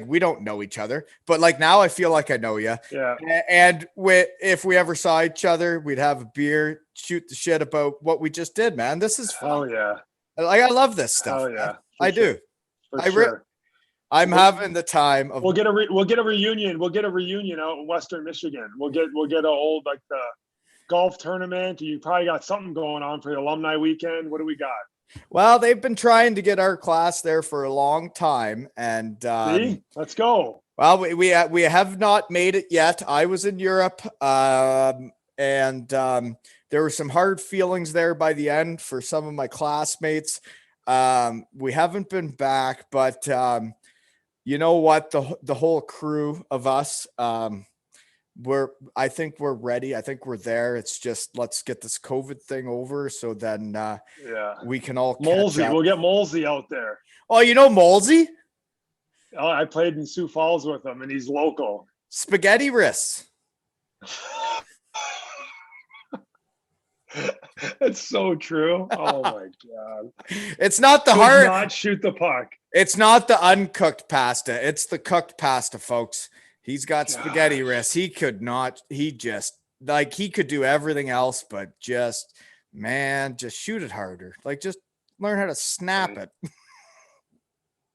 we don't know each other, but like now I feel like I know you. Yeah. And if we ever saw each other, we'd have a beer, shoot the shit about what we just did, man. This is fun. Oh yeah. Like I love this stuff. Oh yeah. I do. Sure. I'm having the time of. We'll get a reunion. We'll get a reunion out in Western Michigan. We'll get a old like the golf tournament. You probably got something going on for the alumni weekend. What do we got? Well, they've been trying to get our class there for a long time, and see? Let's go. Well, we have not made it yet. I was in Europe, and there were some hard feelings there by the end for some of my classmates. We haven't been back, but you know what? The whole crew of us, I think we're ready. I think we're there. It's just, let's get this COVID thing over. So then we can all Molesy. We'll get Molesy out there. Oh, you know Molesy? Oh, I played in Sioux Falls with him, and he's local. Spaghetti wrists. It's so true. Oh my God. It's not the hard. Not shoot the puck. It's not the uncooked pasta. It's the cooked pasta, folks. He's got spaghetti wrists. He could not. He just he could do everything else, but just shoot it harder. Like just learn how to snap it.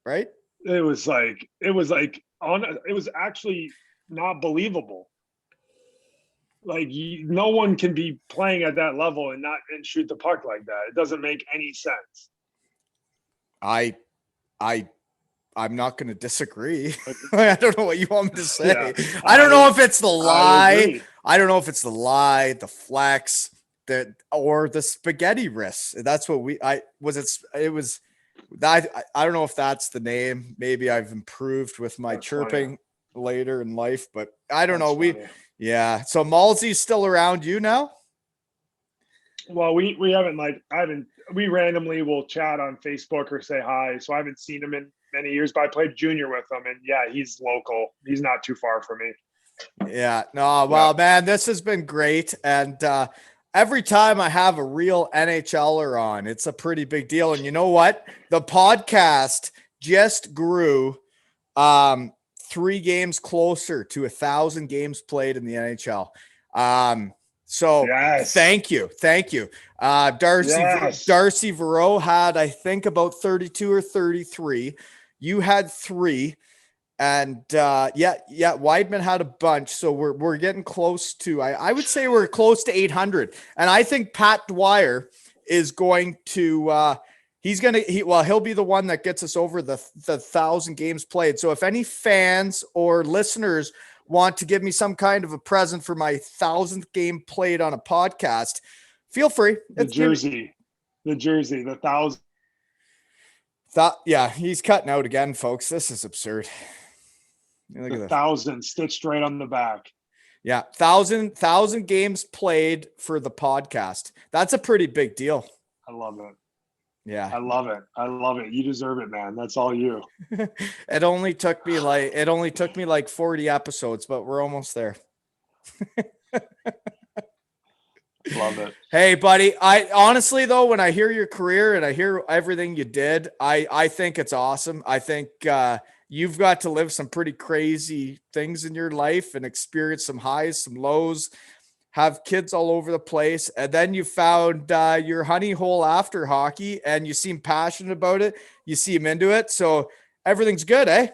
Right? It was actually not believable. Like no one can be playing at that level and shoot the puck like that. It doesn't make any sense. I'm not going to disagree. I don't know what you want me to say. Yeah, I don't know if it's the lie. I don't know if it's the lie, the flex, or the spaghetti wrists. That's what I don't know if that's the name. Maybe I've improved with my chirping later in life, but I don't know. Funny. So Malsey's still around you now? Well, we we randomly will chat on Facebook or say hi. So I haven't seen him in many years, but I played junior with him, and he's local. He's not too far from me. Yeah. No, well, man, this has been great. And every time I have a real NHLer on, it's a pretty big deal. And you know what? The podcast just grew 3 games closer to 1,000 games played in the NHL. So thank you. Darcy Verreau had, I think, about 32 or 33. You had 3. And Weidman had a bunch. So we're getting close to, I would say we're close to 800. And I think Pat Dwyer is going to He'll be the one that gets us over the 1,000 games played. So if any fans or listeners want to give me some kind of a present for my 1,000th game played on a podcast, feel free. The jersey, the 1,000. Yeah, he's cutting out again, folks. This is absurd. Look at 1,000 stitched right on the back. Yeah, 1,000 games played for the podcast. That's a pretty big deal. I love it. Yeah. I love it. You deserve it, man. That's all you. It only took me like 40 episodes, but we're almost there. Love it. Hey, buddy. I honestly though, when I hear your career and I hear everything you did, I think it's awesome. I think you've got to live some pretty crazy things in your life and experience some highs, some lows, have kids all over the place. And then you found your honey hole after hockey and you seem passionate about it. You seem into it. So everything's good, eh?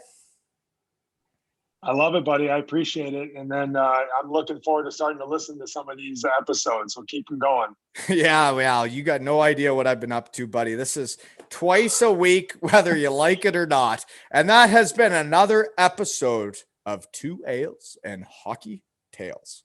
I love it, buddy. I appreciate it. And then I'm looking forward to starting to listen to some of these episodes. So keep them going. Yeah, well, you got no idea what I've been up to, buddy. This is twice a week, whether you like it or not. And that has been another episode of Two Ales and Hockey Tales.